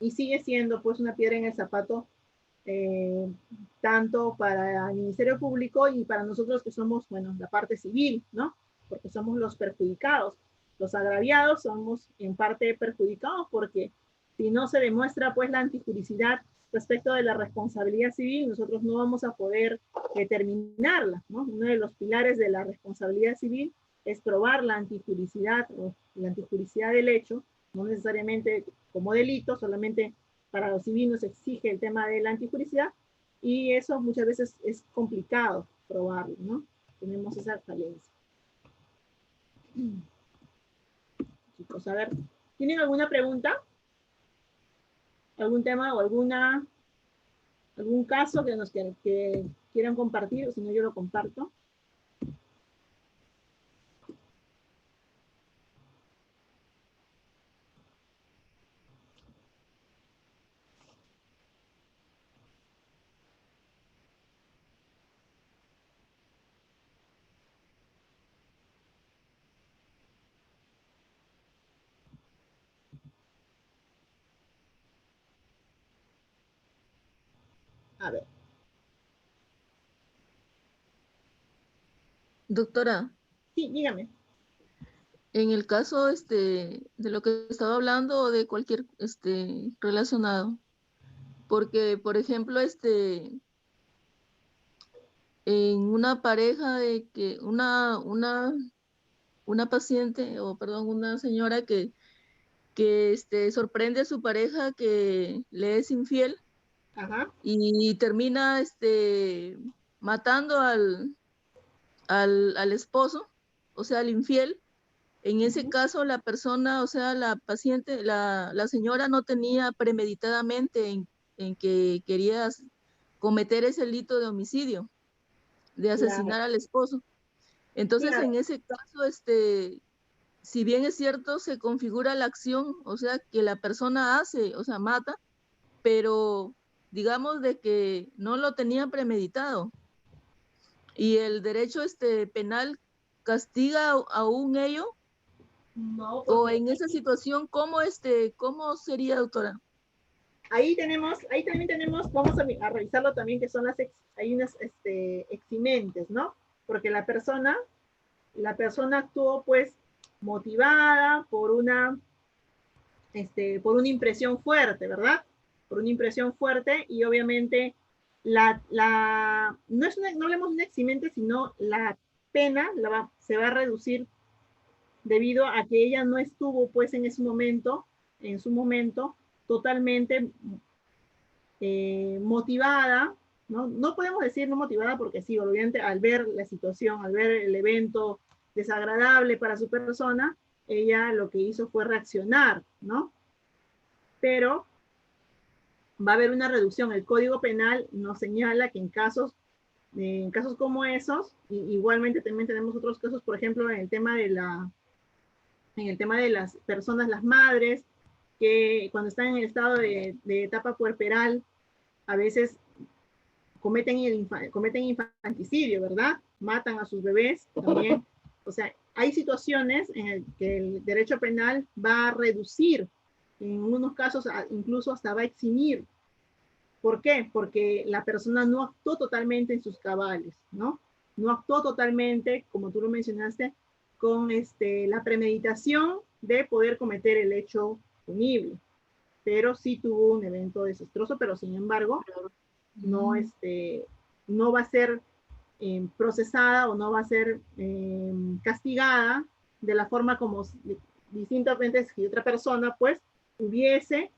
y sigue siendo pues una piedra en el zapato tanto para el Ministerio Público y para nosotros que somos, bueno, la parte civil, ¿no? Porque somos los perjudicados. Los agraviados somos en parte perjudicados porque si no se demuestra pues la antijuricidad respecto de la responsabilidad civil, nosotros no vamos a poder determinarla, ¿no? Uno de los pilares de la responsabilidad civil es probar la antijuricidad o la antijuricidad del hecho, no necesariamente como delito, solamente para los civiles se exige el tema de la antijuricidad y eso muchas veces es complicado probarlo, ¿no? Tenemos esa falencia. Chicos, a ver, ¿tienen alguna pregunta? ¿Algún tema o algún caso que quieran compartir? O si no, yo lo comparto. A ver. Doctora. Sí, dígame. En el caso de lo que estaba hablando o de cualquier relacionado, porque por ejemplo en una pareja de que una paciente o perdón, una señora que sorprende a su pareja que le es infiel. Ajá. Y termina matando al esposo, o sea, al infiel. En ese caso, la persona, o sea, la paciente, la señora no tenía premeditadamente en que quería cometer ese delito de homicidio, de asesinar al esposo. Entonces, en ese caso, si bien es cierto, se configura la acción, o sea, que la persona hace, o sea, mata, pero digamos de que no lo tenía premeditado. Y el derecho penal castiga aún ello. No, o en esa situación, ¿cómo sería, doctora? Ahí también tenemos, vamos a revisarlo también, que son hay unas eximentes, ¿no? Porque la persona actuó pues motivada por una por una impresión fuerte, ¿verdad? Por una impresión fuerte, y obviamente no hablemos de un eximente, sino la pena se va a reducir debido a que ella no estuvo pues en su momento totalmente motivada, ¿no? No podemos decir no motivada porque sí, obviamente al ver la situación, al ver el evento desagradable para su persona, ella lo que hizo fue reaccionar, ¿no? Pero va a haber una reducción. El Código Penal nos señala que en casos como esos, igualmente también tenemos otros casos, por ejemplo, en el tema de las personas, las madres, que cuando están en el estado de etapa puerperal, a veces cometen infanticidio, ¿verdad? Matan a sus bebés también. O sea, hay situaciones en las que el derecho penal va a reducir, en unos casos incluso hasta va a eximir. ¿Por qué? Porque la persona no actuó totalmente en sus cabales, ¿no? No actuó totalmente, como tú lo mencionaste, con la premeditación de poder cometer el hecho punible. Pero sí tuvo un evento desastroso, pero sin embargo, no va a ser procesada o no va a ser castigada de la forma como distintamente si otra persona pues hubiese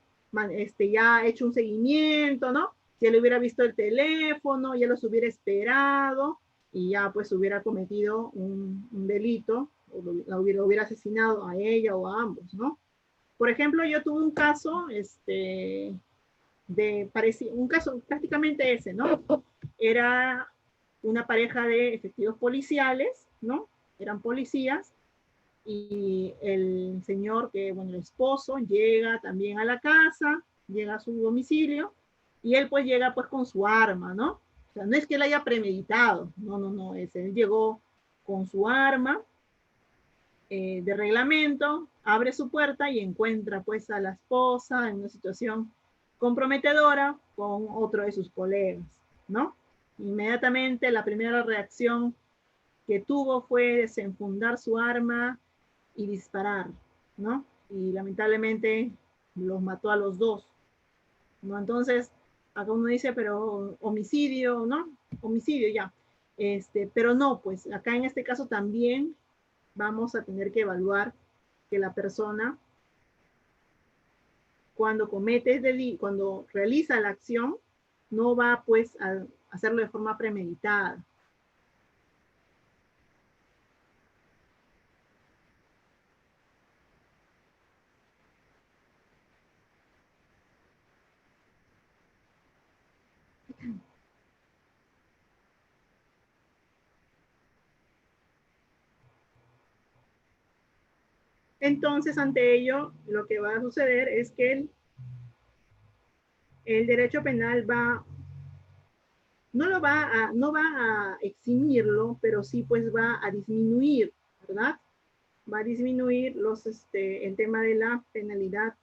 ya hecho un seguimiento, ¿no? Si él hubiera visto el teléfono, ya los hubiera esperado y ya pues hubiera cometido un delito o lo hubiera asesinado a ella o a ambos, ¿no? Por ejemplo, yo tuve un caso, un caso prácticamente ese, ¿no? Era una pareja de efectivos policiales, ¿no? Eran policías, y el señor, el esposo, llega también a la casa, llega a su domicilio, y él pues llega pues con su arma, ¿no? O sea, no es que él haya premeditado, no, él llegó con su arma de reglamento, abre su puerta y encuentra pues a la esposa en una situación comprometedora con otro de sus colegas, ¿no? Inmediatamente la primera reacción que tuvo fue desenfundar su arma y disparar, ¿no? Y lamentablemente los mató a los dos, ¿no? Entonces, acá uno dice, pero homicidio, ¿no? Homicidio ya. Pero no, pues acá en este caso también vamos a tener que evaluar que la persona cuando cuando realiza la acción, no va pues a hacerlo de forma premeditada. Entonces, ante ello, lo que va a suceder es que el derecho penal no va a eximirlo, pero sí pues va a disminuir, ¿verdad? Va a disminuir el tema de la penalidad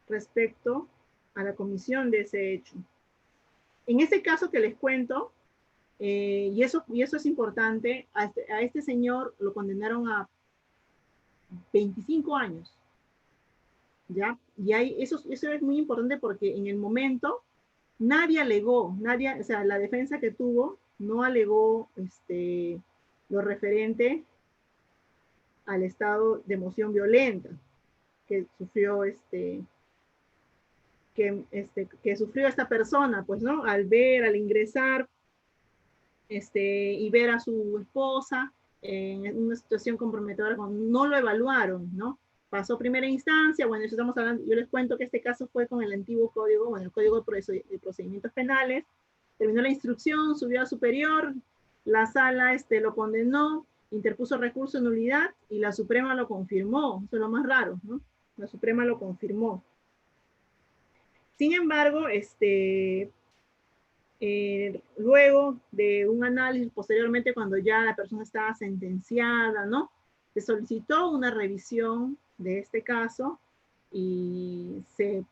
respecto a la comisión de ese hecho. En este caso que les cuento, y eso es importante, a este señor lo condenaron a 25 años, ¿ya? Y eso es muy importante porque en el momento nadie alegó, o sea, la defensa que tuvo no alegó lo referente al estado de emoción violenta que sufrió que sufrió esta persona, pues, ¿no? Al ingresar y ver a su esposa en una situación comprometedora, no lo evaluaron, ¿no? Pasó primera instancia, bueno, eso estamos hablando, yo les cuento que este caso fue con el antiguo código, bueno, el Código de Procedimientos Penales, terminó la instrucción, subió a superior, la sala lo condenó, interpuso recurso de nulidad y la Suprema lo confirmó, eso es lo más raro, ¿no? La Suprema lo confirmó. Sin embargo, luego de un análisis posteriormente, cuando ya la persona estaba sentenciada, ¿no? Se solicitó una revisión de este caso y se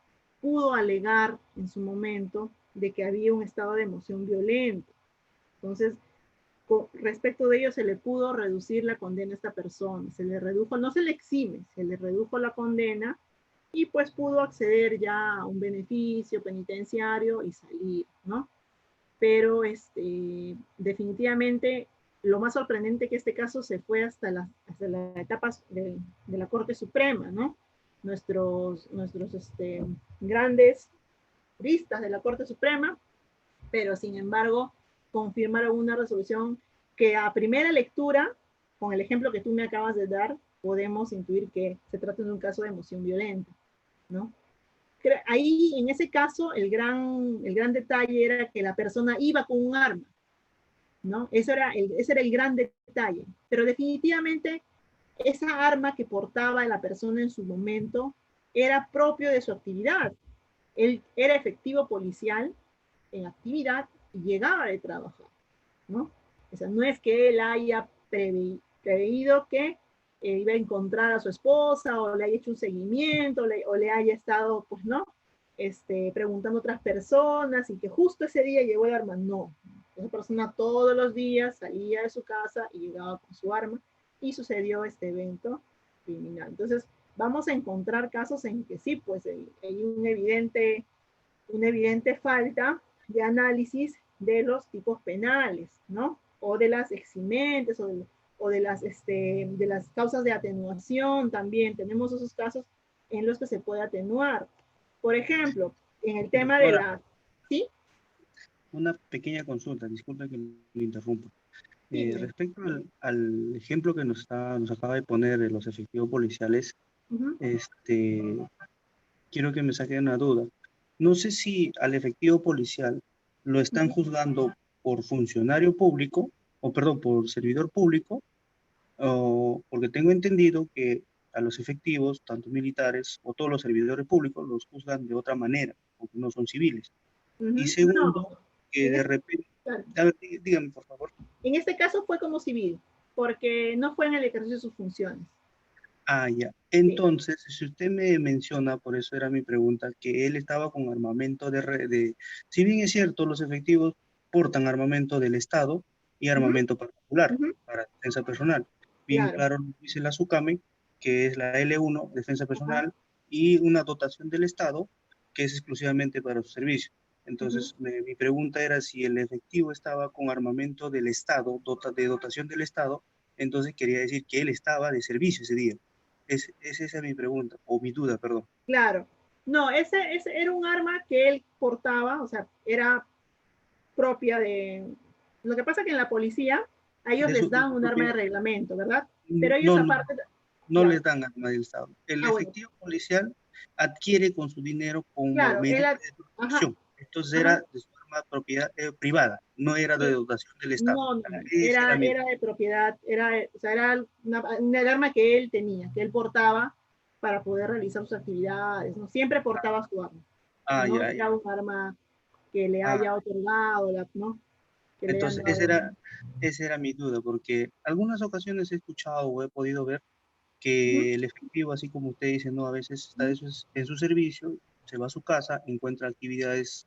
pudo alegar en su momento de que había un estado de emoción violento. Entonces, respecto de ello, se le pudo reducir la condena a esta persona. Se le redujo, no se le exime, se le redujo la condena y pues pudo acceder ya a un beneficio penitenciario y salir, ¿no? Pero definitivamente lo más sorprendente que este caso se fue hasta las etapas de la Corte Suprema, ¿no? Nuestros grandes juristas de la Corte Suprema, pero sin embargo confirmaron una resolución que a primera lectura, con el ejemplo que tú me acabas de dar, podemos intuir que se trata de un caso de emoción violenta, ¿no? Ahí, en ese caso, el gran detalle era que la persona iba con un arma, ¿no? Ese era el gran detalle. Pero definitivamente, esa arma que portaba la persona en su momento era propio de su actividad. Él era efectivo policial en actividad y llegaba de trabajar, ¿no? O sea, no es que él haya preveído que iba a encontrar a su esposa o le haya hecho un seguimiento o le haya estado, pues, ¿no? Preguntando a otras personas y que justo ese día llegó el arma. No, esa persona todos los días salía de su casa y llegaba con su arma y sucedió este evento criminal. Entonces, vamos a encontrar casos en que sí, pues hay una evidente falta de análisis de los tipos penales, ¿no? O de las eximentes, o de las causas de atenuación también. Tenemos esos casos en los que se puede atenuar. Por ejemplo, en el tema de la... ¿Sí? Una pequeña consulta, disculpe que lo interrumpa. Respecto al ejemplo que nos acaba de poner de los efectivos policiales, quiero que me saquen una duda. No sé si al efectivo policial lo están juzgando por funcionario público, o perdón, por servidor público, porque tengo entendido que a los efectivos, tanto militares o todos los servidores públicos, los juzgan de otra manera, porque no son civiles. Y segundo, que de repente... A ver, dígame, por favor. En este caso fue como civil, porque no fue en el ejercicio de sus funciones. Ah, ya. Entonces, si usted me menciona, por eso era mi pregunta, que él estaba con armamento si bien es cierto, los efectivos portan armamento del Estado y armamento particular para defensa personal. Bien claro, dice la SUCAME, que es la L1, defensa personal, y una dotación del Estado, que es exclusivamente para su servicio. Entonces, mi pregunta era si el efectivo estaba con armamento del Estado, de dotación del Estado, entonces quería decir que él estaba de servicio esa día. Esa es mi pregunta, o mi duda, perdón. Claro. No, ese era un arma que él portaba, o sea, era propia de... Lo que pasa es que en la policía a ellos les dan un arma de reglamento, ¿verdad? Pero ellos aparte... No les dan arma del Estado. El efectivo policial adquiere con su dinero como medida de protección. Entonces era de su arma propiedad privada, no era de dotación del Estado. No, era de propiedad, era una arma que él tenía, que él portaba para poder realizar sus actividades, ¿no? Siempre portaba su arma. No era un arma que le haya otorgado, ¿no? Entonces, esa era mi duda, porque algunas ocasiones he escuchado o he podido ver que el efectivo, así como usted dice, no, a veces está en su servicio, se va a su casa, encuentra actividades,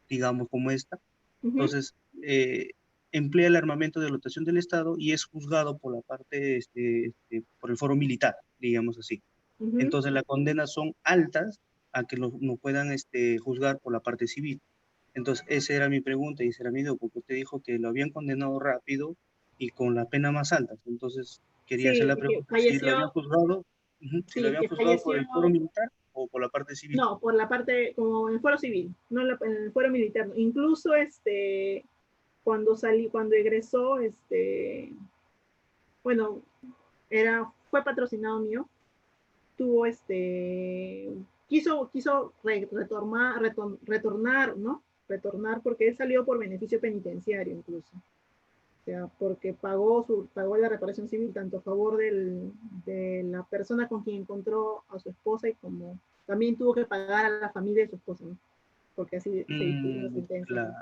digamos, como esta, entonces emplea el armamento de dotación del Estado y es juzgado por la parte, por el foro militar, digamos así. Entonces las condenas son altas a que no puedan juzgar por la parte civil. Entonces esa era mi pregunta y esa era mi duda, porque usted dijo que lo habían condenado rápido y con la pena más alta. Entonces quería hacer la pregunta, si lo habían juzgado, por el foro militar o por la parte civil. No, por la parte, como en el foro civil, no en el foro militar. Incluso cuando egresó, bueno, fue patrocinado mío, tuvo quiso retornar porque él salió por beneficio penitenciario incluso. O sea, porque pagó la reparación civil tanto a favor de la persona con quien encontró a su esposa y como también tuvo que pagar a la familia de su esposa, ¿no? Porque así se dictó la sentencia. Claro.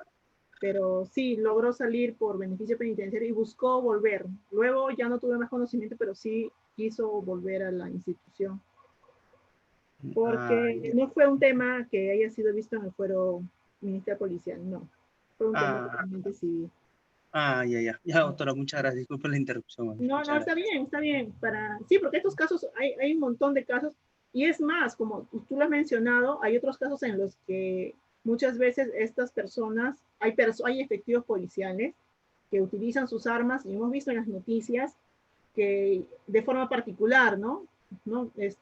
Pero sí, logró salir por beneficio penitenciario y buscó volver. Luego ya no tuve más conocimiento, pero sí quiso volver a la institución. Porque no fue un tema que haya sido visto en el fuero ministerial policial, no. Fue un tema totalmente civil. Ya, doctora, muchas gracias. Disculpe la interrupción. No, está bien. Sí, porque estos casos, hay un montón de casos Y es más, como tú lo has mencionado, hay otros casos en los que muchas veces estas personas, hay efectivos policiales que utilizan sus armas, y hemos visto en las noticias que de forma particular, ¿no?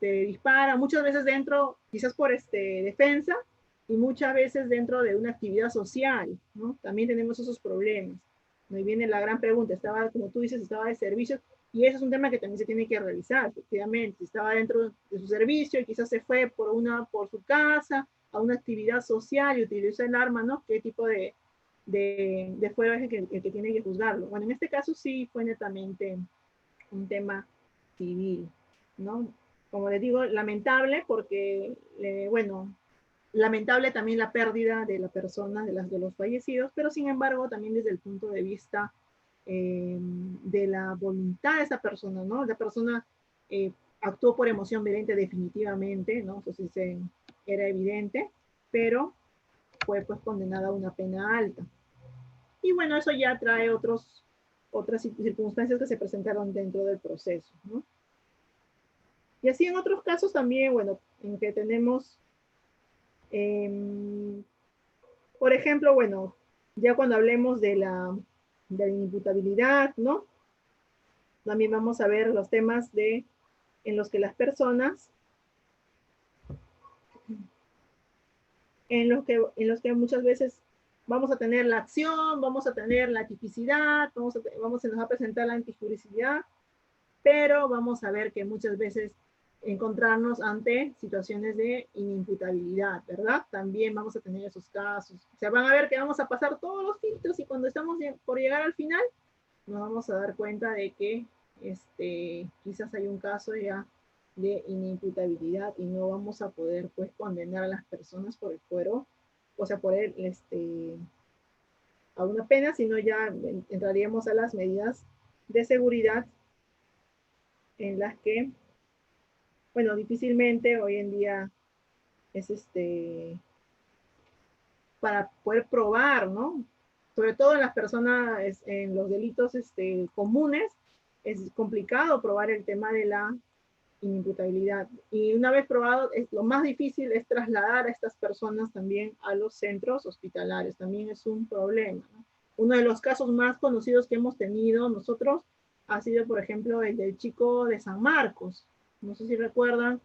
Dispara muchas veces dentro, quizás por defensa, y muchas veces dentro de una actividad social, ¿no? También tenemos esos problemas. Ahí viene la gran pregunta, estaba, como tú dices, estaba de servicio, y eso es un tema que también se tiene que revisar, efectivamente. Estaba dentro de su servicio y quizás se fue por su casa a una actividad social y utilizó el arma, ¿no? ¿Qué tipo de fuero es el que tiene que juzgarlo? Bueno, en este caso sí fue netamente un tema civil, ¿no? Como les digo, lamentable porque, bueno, lamentable también la pérdida de la persona, de los fallecidos, pero sin embargo también desde el punto de vista de la voluntad de esa persona, ¿no? La persona actuó por emoción violenta definitivamente, ¿no? Entonces era evidente, pero fue pues condenada a una pena alta. Y bueno, eso ya trae otras circunstancias que se presentaron dentro del proceso, ¿no? Y así en otros casos también, bueno, en que tenemos, por ejemplo, bueno, ya cuando hablemos de la inimputabilidad, ¿no? También vamos a ver los temas en los que las personas, en los que muchas veces vamos a tener la acción, vamos a tener la tipicidad, se nos va a presentar la antijuricidad, pero vamos a ver que muchas veces encontrarnos ante situaciones de inimputabilidad, ¿verdad? También vamos a tener esos casos. O sea, van a ver que vamos a pasar todos los filtros y cuando estamos por llegar al final, nos vamos a dar cuenta de que quizás hay un caso ya de inimputabilidad y no vamos a poder pues condenar a las personas por el fuero, o sea, a una pena, sino ya entraríamos a las medidas de seguridad en las que, bueno, difícilmente hoy en día es para poder probar, ¿no? Sobre todo en las personas, en los delitos comunes, es complicado probar el tema de la inimputabilidad. Y una vez probado, lo más difícil es trasladar a estas personas también a los centros hospitalarios. También es un problema, ¿no? Uno de los casos más conocidos que hemos tenido nosotros ha sido, por ejemplo, el del chico de San Marcos. No sé si recuerdan,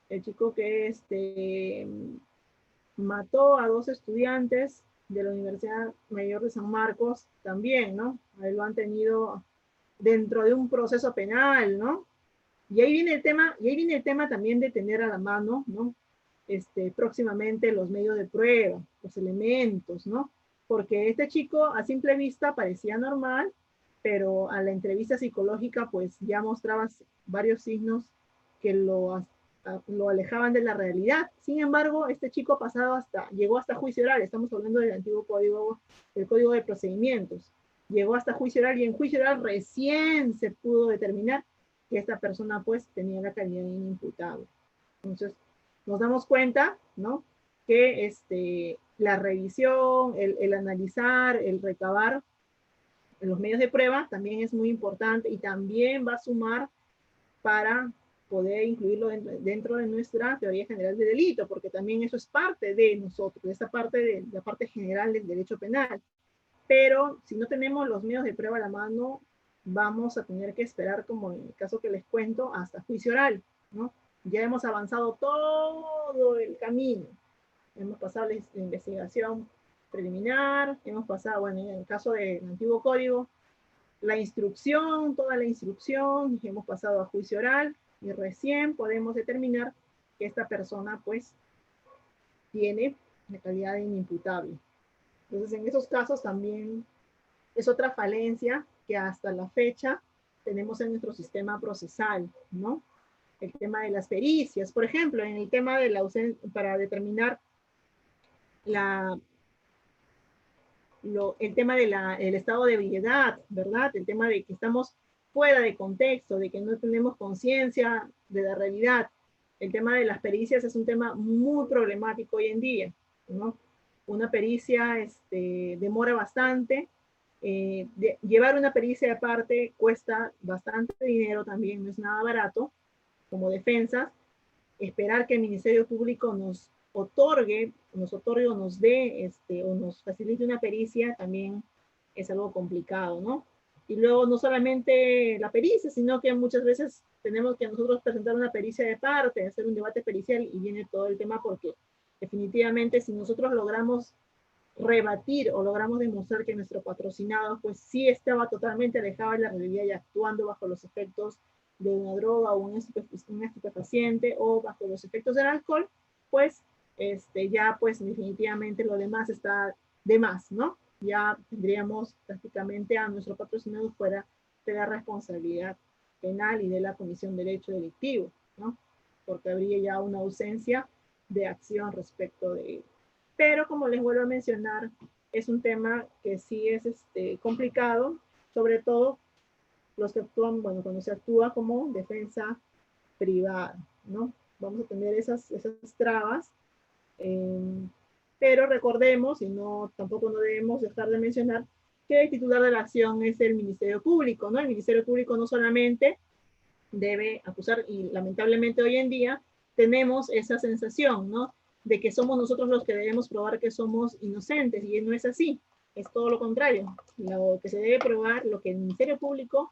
el chico que mató a 2 estudiantes de la Universidad Mayor de San Marcos también, ¿no? A él lo han tenido dentro de un proceso penal, ¿no? Y ahí viene el tema también de tener a la mano, ¿no? Próximamente los medios de prueba, los elementos, ¿no? Porque este chico a simple vista parecía normal, pero a la entrevista psicológica pues ya mostraba varios signos que lo alejaban de la realidad. Sin embargo, este chico llegó hasta juicio oral, estamos hablando del antiguo código de procedimientos, llegó hasta juicio oral y en juicio oral recién se pudo determinar que esta persona pues tenía la calidad de inimputable. Entonces, nos damos cuenta, ¿no? Que la revisión, el analizar, el recabar los medios de prueba también es muy importante y también va a sumar para poder incluirlo dentro de nuestra teoría general de delito, porque también eso es parte de nosotros, de esta parte de la parte general del derecho penal. Pero si no tenemos los medios de prueba a la mano, vamos a tener que esperar, como en el caso que les cuento, hasta juicio oral, ¿no? Ya hemos avanzado todo el camino. Hemos pasado la investigación preliminar, hemos pasado, bueno, en el caso del antiguo código, la instrucción, toda la instrucción, y hemos pasado a juicio oral, y recién podemos determinar que esta persona, pues, tiene la calidad de inimputable. Entonces, en esos casos también es otra falencia que hasta la fecha tenemos en nuestro sistema procesal, ¿no? El tema de las pericias, por ejemplo, en el tema de la ausencia, para determinar el tema del estado de ebriedad, ¿verdad? El tema de que estamos fuera de contexto, de que no tenemos conciencia de la realidad. El tema de las pericias es un tema muy problemático hoy en día, ¿no? Una pericia demora bastante. Llevar una pericia aparte cuesta bastante dinero también, no es nada barato como defensa. esperar que el Ministerio Público nos otorgue o nos dé, o nos facilite una pericia, también es algo complicado, ¿no? Y luego no solamente la pericia, sino que muchas veces tenemos que nosotros presentar una pericia de parte, hacer un debate pericial, y viene todo el tema porque definitivamente si nosotros logramos rebatir o logramos demostrar que nuestro patrocinado pues sí estaba totalmente alejado de la realidad y actuando bajo los efectos de una droga o un estupefaciente o bajo los efectos del alcohol, pues ya pues definitivamente lo demás está de más, ¿no? Ya tendríamos prácticamente a nuestro patrocinado fuera de la responsabilidad penal y de la comisión de derecho delictivo, ¿no? Porque habría ya una ausencia de acción respecto de ello. Pero como les vuelvo a mencionar, es un tema que sí es complicado, sobre todo los que actúan, bueno, cuando se actúa como defensa privada, ¿no? Vamos a tener esas trabas, pero recordemos, y tampoco no debemos dejar de mencionar, que el titular de la acción es el Ministerio Público, ¿no? El Ministerio Público no solamente debe acusar, y lamentablemente hoy en día tenemos esa sensación, ¿no? De que somos nosotros los que debemos probar que somos inocentes, y no es así, es todo lo contrario. Lo que se debe probar, lo que el Ministerio Público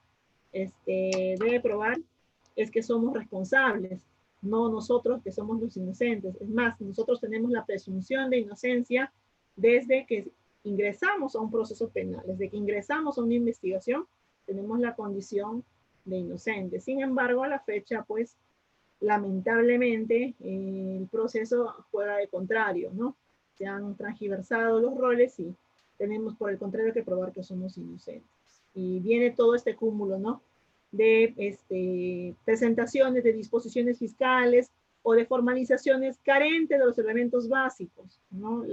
debe probar es que somos responsables, no nosotros que somos los inocentes. Es más, nosotros tenemos la presunción de inocencia desde que ingresamos a un proceso penal, desde que ingresamos a una investigación, tenemos la condición de inocente. Sin embargo, a la fecha, pues, lamentablemente, el proceso juega de contrario, ¿no? Se han transgiversado los roles y tenemos, por el contrario, que probar que somos inocentes. Y viene todo este cúmulo, ¿no? De presentaciones de disposiciones fiscales o de formalizaciones carentes de los elementos básicos, ¿no?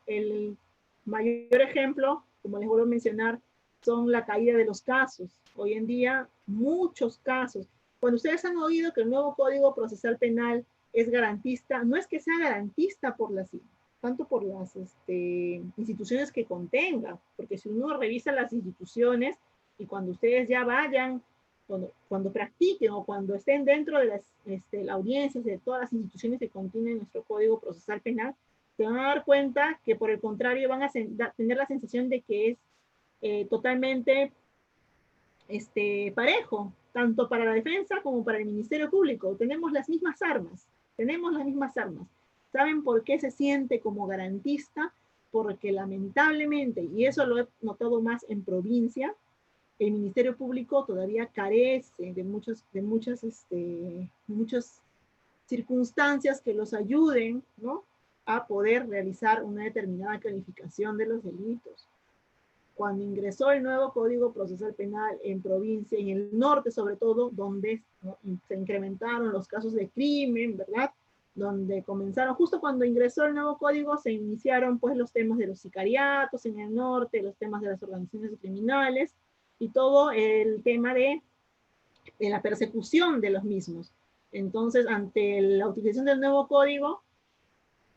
El mayor ejemplo, como les vuelvo a mencionar, son la caída de los casos. Hoy en día, muchos casos. Cuando ustedes han oído que el nuevo Código Procesal Penal es garantista, no es que sea garantista tanto por las instituciones que contenga, porque si uno revisa las instituciones y cuando ustedes ya vayan, cuando practiquen o cuando estén dentro de las audiencias de todas las instituciones que contienen nuestro Código Procesal Penal, se van a dar cuenta que por el contrario van a tener la sensación de que es totalmente parejo, tanto para la defensa como para el Ministerio Público. Tenemos las mismas armas. ¿Saben por qué se siente como garantista? Porque lamentablemente, y eso lo he notado más en provincia, el Ministerio Público todavía carece de muchas circunstancias que los ayuden, ¿no?, a poder realizar una determinada calificación de los delitos. Cuando ingresó el nuevo Código Procesal Penal en provincia, en el norte sobre todo, donde, ¿no?, se incrementaron los casos de crimen, ¿verdad?, donde comenzaron, justo cuando ingresó el nuevo código, se iniciaron pues los temas de los sicariatos en el norte, los temas de las organizaciones criminales, y todo el tema de la persecución de los mismos. Entonces, ante la utilización del nuevo código,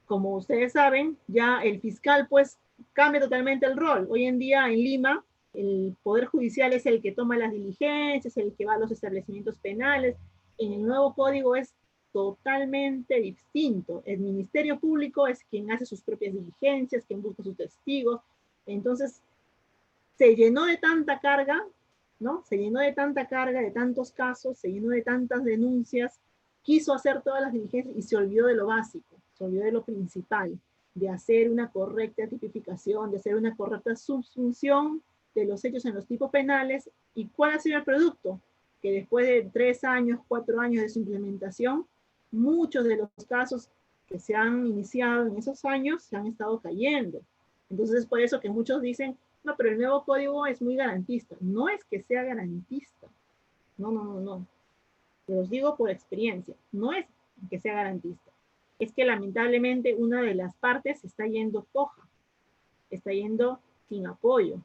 como ustedes saben, ya el fiscal pues cambia totalmente el rol. Hoy en día en Lima, el Poder Judicial es el que toma las diligencias, el que va a los establecimientos penales. En el nuevo código es totalmente distinto. El Ministerio Público es quien hace sus propias diligencias, quien busca sus testigos. Entonces, se llenó de tanta carga, ¿no? Se llenó de tanta carga, de tantos casos, se llenó de tantas denuncias, quiso hacer todas las diligencias y se olvidó de lo básico, se olvidó de lo principal, de hacer una correcta tipificación, de hacer una correcta subsunción de los hechos en los tipos penales. ¿Y cuál ha sido el producto? Que después de 3 años, 4 años de su implementación, muchos de los casos que se han iniciado en esos años se han estado cayendo. Entonces es por eso que muchos dicen, no, pero el nuevo código es muy garantista. No es que sea garantista. No. Los digo por experiencia. No es que sea garantista. Es que lamentablemente una de las partes está yendo coja. Está yendo sin apoyo.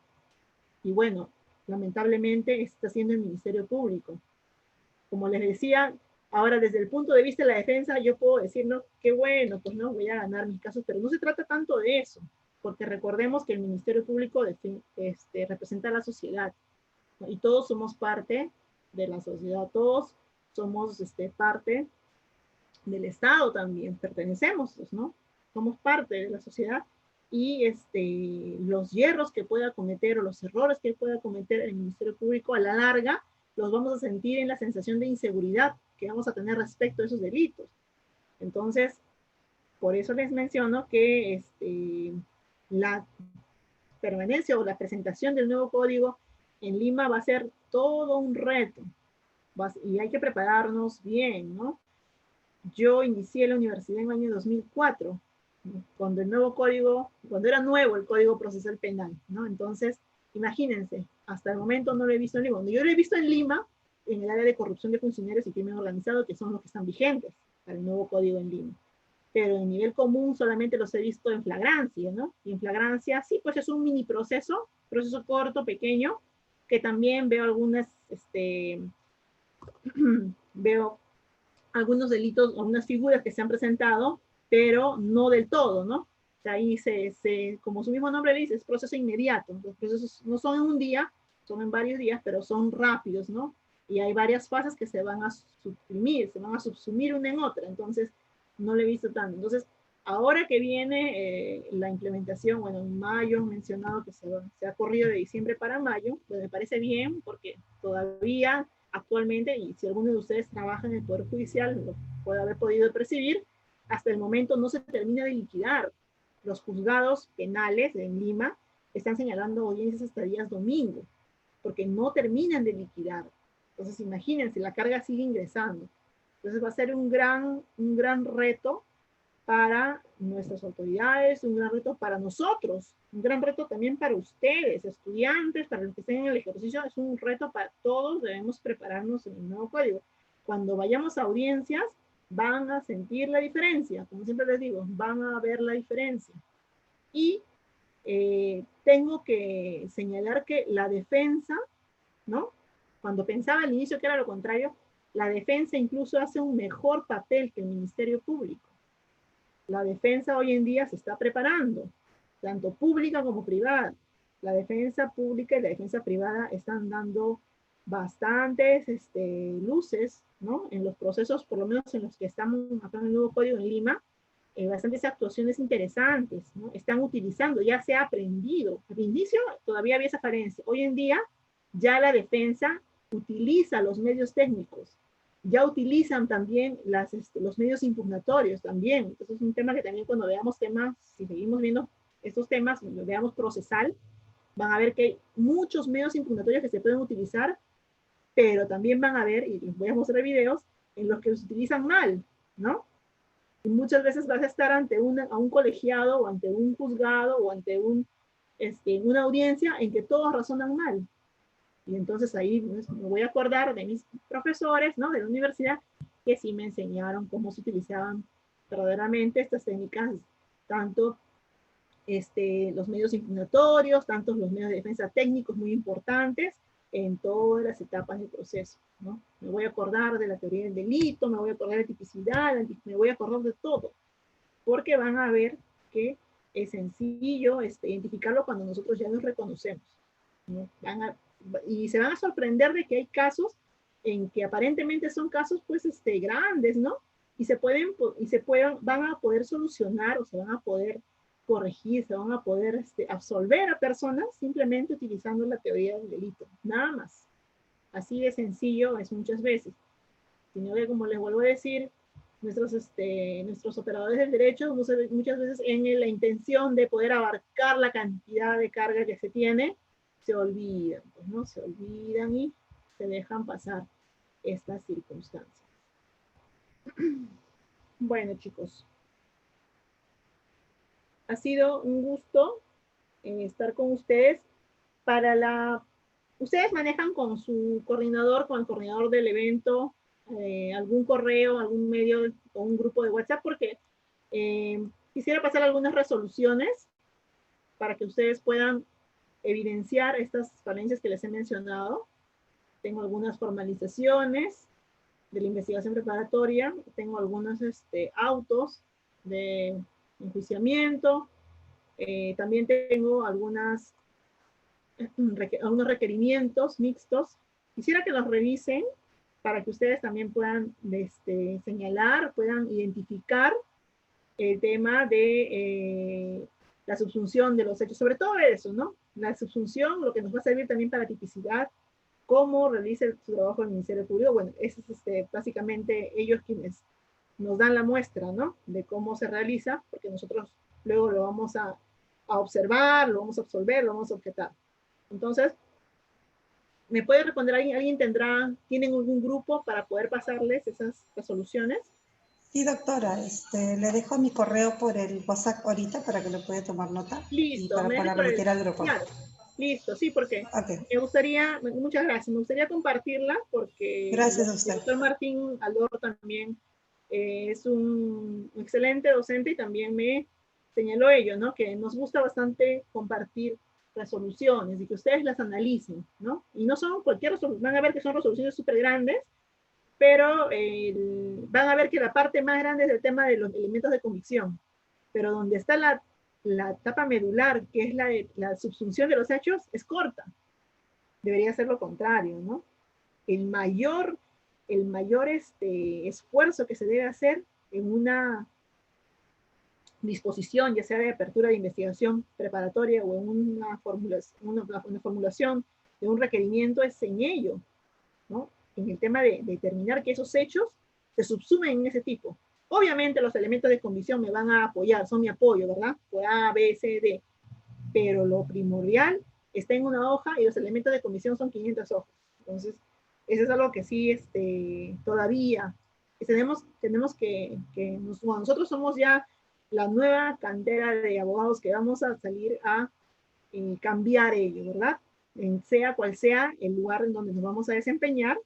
Y bueno, lamentablemente está siendo el Ministerio Público. Como les decía, ahora desde el punto de vista de la defensa, yo puedo decir, no, qué bueno, pues no, voy a ganar mis casos, pero no se trata tanto de eso. Porque recordemos que el Ministerio Público representa a la sociedad, ¿no? Y todos somos parte de la sociedad, todos somos parte del Estado también, pertenecemos, pues, ¿no? Somos parte de la sociedad y los hierros que pueda cometer o los errores que pueda cometer el Ministerio Público a la larga los vamos a sentir en la sensación de inseguridad que vamos a tener respecto a esos delitos. Entonces, por eso les menciono que la permanencia o la presentación del nuevo código en Lima va a ser todo un reto y hay que prepararnos bien, ¿no? Yo inicié la universidad en el año 2004, ¿no? Cuando era nuevo el Código Procesal Penal, ¿no? Entonces, imagínense, hasta el momento no lo he visto en Lima. Yo lo he visto en Lima, en el área de corrupción de funcionarios y crimen organizado, que son los que están vigentes para el nuevo código en Lima. Pero en nivel común solamente los he visto en flagrancia, ¿no? Y en flagrancia, sí, pues es un mini proceso corto, pequeño, que también veo veo algunos delitos, algunas figuras que se han presentado, pero no del todo, ¿no? O sea, ahí como su mismo nombre dice, es proceso inmediato. Los procesos no son en un día, son en varios días, pero son rápidos, ¿no? Y hay varias fases que se van a suprimir, se van a subsumir una en otra. Entonces, no lo he visto tanto. Entonces, ahora que viene la implementación, bueno, en mayo han mencionado que se ha corrido de diciembre para mayo, pues me parece bien porque todavía actualmente, y si alguno de ustedes trabaja en el Poder Judicial, lo puede haber podido percibir, hasta el momento no se termina de liquidar. Los juzgados penales en Lima están señalando audiencias hasta días domingo, porque no terminan de liquidar. Entonces, imagínense, la carga sigue ingresando. Entonces va a ser un gran reto para nuestras autoridades, un gran reto para nosotros, un gran reto también para ustedes, estudiantes, para los que estén en el ejercicio, es un reto para todos, debemos prepararnos en el nuevo código. Cuando vayamos a audiencias, van a sentir la diferencia, como siempre les digo, van a ver la diferencia. Y tengo que señalar que la defensa, ¿no? Cuando pensaba al inicio que era lo contrario, la defensa incluso hace un mejor papel que el Ministerio Público. La defensa hoy en día se está preparando, tanto pública como privada. La defensa pública y la defensa privada están dando bastantes luces, ¿no? En los procesos, por lo menos en los que estamos acá en el nuevo código en Lima, bastantes actuaciones interesantes, ¿no? Están utilizando, ya se ha aprendido. Al inicio todavía había esa falencia. Hoy en día ya la defensa utiliza los medios técnicos, ya utilizan también los medios impugnatorios también. Entonces es un tema que también cuando veamos temas, si seguimos viendo estos temas, cuando veamos procesal, van a ver que hay muchos medios impugnatorios que se pueden utilizar, pero también van a ver, y les voy a mostrar videos, en los que los utilizan mal, ¿no? Y muchas veces vas a estar ante a un colegiado, o ante un juzgado, o ante una audiencia en que todos razonan mal. Y entonces ahí pues, me voy a acordar de mis profesores, ¿no? De la universidad, que sí me enseñaron cómo se utilizaban verdaderamente estas técnicas, tanto los medios impugnatorios, tanto los medios de defensa técnicos muy importantes en todas las etapas del proceso, ¿no? Me voy a acordar de la teoría del delito, me voy a acordar de tipicidad, me voy a acordar de todo, porque van a ver que es sencillo identificarlo cuando nosotros ya nos reconocemos, ¿no? Y se van a sorprender de que hay casos en que aparentemente son casos pues grandes, ¿no? Y van a poder solucionar o se van a poder corregir, se van a poder absolver a personas simplemente utilizando la teoría del delito, nada más. Así de sencillo es muchas veces. Sino que, como les vuelvo a decir, nuestros operadores del derecho muchas veces en la intención de poder abarcar la cantidad de carga que se tiene, se olvidan, pues, ¿no? Se olvidan y se dejan pasar estas circunstancias. Bueno, chicos. Ha sido un gusto estar con ustedes. Ustedes manejan con su coordinador, con el coordinador del evento, algún correo, algún medio o un grupo de WhatsApp, porque quisiera pasar algunas resoluciones para que ustedes puedan evidenciar estas falencias que les he mencionado. Tengo algunas formalizaciones de la investigación preparatoria, tengo algunos autos de enjuiciamiento, también tengo algunos requerimientos mixtos. Quisiera que los revisen para que ustedes también puedan señalar, puedan identificar el tema de la subsunción de los hechos, sobre todo eso, ¿no? La subsunción, lo que nos va a servir también para tipicidad, cómo realiza su trabajo el Ministerio Público. Bueno, eso es básicamente ellos quienes nos dan la muestra, ¿no? De cómo se realiza, porque nosotros luego lo vamos a observar, lo vamos a absolver, lo vamos a objetar. Entonces, ¿me puede responder alguien? ¿Alguien tienen algún grupo para poder pasarles esas resoluciones? Sí, doctora, le dejo mi correo por el WhatsApp ahorita para que lo pueda tomar nota. Listo. Y para remitir al grupo. Claro, listo, sí, porque Okay. me gustaría, muchas gracias, me gustaría compartirla porque Gracias a usted. el doctor Martín Aldor también es un excelente docente y también me señaló ello, ¿no? Que nos gusta bastante compartir resoluciones y que ustedes las analicen, ¿no? Y no son cualquier resolución, van a ver que son resoluciones súper grandes, pero van a ver que la parte más grande es el tema de los elementos de convicción, pero donde está la etapa medular, que es la subsunción de los hechos, es corta. Debería ser lo contrario, ¿no? El mayor esfuerzo que se debe hacer en una disposición, ya sea de apertura de investigación preparatoria o en una formulación de un requerimiento, es en ello, ¿no? En el tema de determinar que esos hechos se subsumen en ese tipo. Obviamente los elementos de convicción me van a apoyar, son mi apoyo, ¿verdad? Por A, B, C, D. Pero lo primordial está en una hoja y los elementos de convicción son 500 hojas. Entonces, eso es algo que sí todavía tenemos que nosotros somos ya la nueva cantera de abogados que vamos a salir a cambiar ello, ¿verdad? Sea cual sea el lugar en donde nos vamos a desempeñar,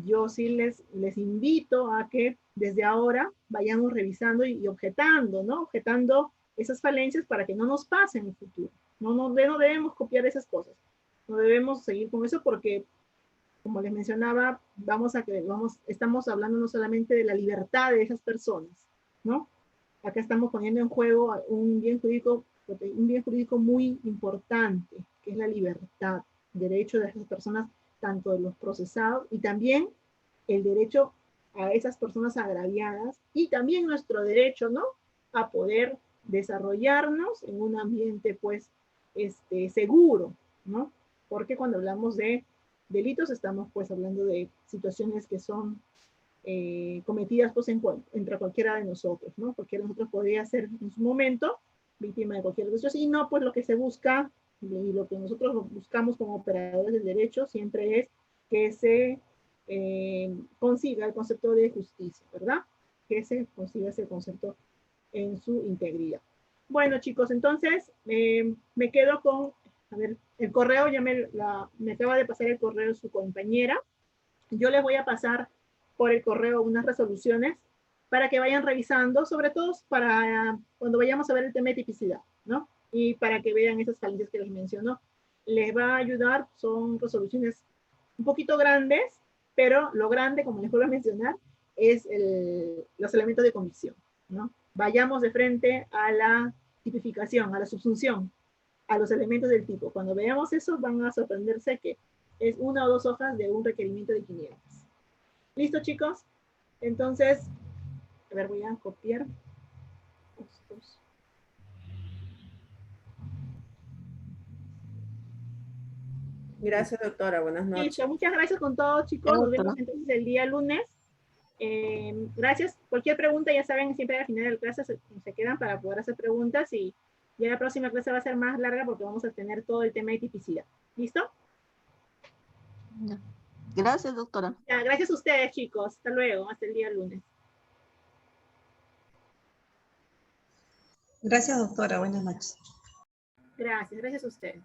yo sí les invito a que desde ahora vayamos revisando y objetando, ¿no? Objetando esas falencias para que no nos pasen en el futuro. No debemos copiar esas cosas. No debemos seguir con eso porque, como les mencionaba, estamos hablando no solamente de la libertad de esas personas, ¿no? Acá estamos poniendo en juego un bien jurídico muy importante, que es la libertad, derecho de esas personas, tanto de los procesados y también el derecho a esas personas agraviadas y también nuestro derecho, ¿no? A poder desarrollarnos en un ambiente, pues, seguro, ¿no? Porque cuando hablamos de delitos estamos, pues, hablando de situaciones que son cometidas, pues, entre cualquiera de nosotros, ¿no? Cualquiera de nosotros podría ser en su momento víctima de cualquier de esos, y no, pues, lo que se busca y lo que nosotros buscamos como operadores del derecho siempre es que se consiga el concepto de justicia, ¿verdad? Que se consiga ese concepto en su integridad. Bueno, chicos, entonces me quedo con, a ver, el correo, ya me acaba de pasar el correo su compañera. Yo les voy a pasar por el correo unas resoluciones para que vayan revisando, sobre todo para cuando vayamos a ver el tema de tipicidad, ¿no? Y para que vean esas falencias que les menciono. Les va a ayudar, son resoluciones un poquito grandes, pero lo grande, como les vuelvo a mencionar, es los elementos de convicción, ¿no? Vayamos de frente a la tipificación, a la subsunción, a los elementos del tipo. Cuando veamos eso, van a sorprenderse que es 1 o 2 hojas de un requerimiento de 500. ¿Listo, chicos? Entonces, a ver, voy a copiar estos. Gracias, doctora. Buenas noches. Listo, muchas gracias con todos, chicos. Nos vemos entonces el día lunes. Gracias. Cualquier pregunta, ya saben, siempre al final de la clase se quedan para poder hacer preguntas y ya la próxima clase va a ser más larga porque vamos a tener todo el tema de tipicidad. ¿Listo? Gracias, doctora. Ya, gracias a ustedes, chicos. Hasta luego. Hasta el día lunes. Gracias, doctora. Buenas noches. Gracias a ustedes.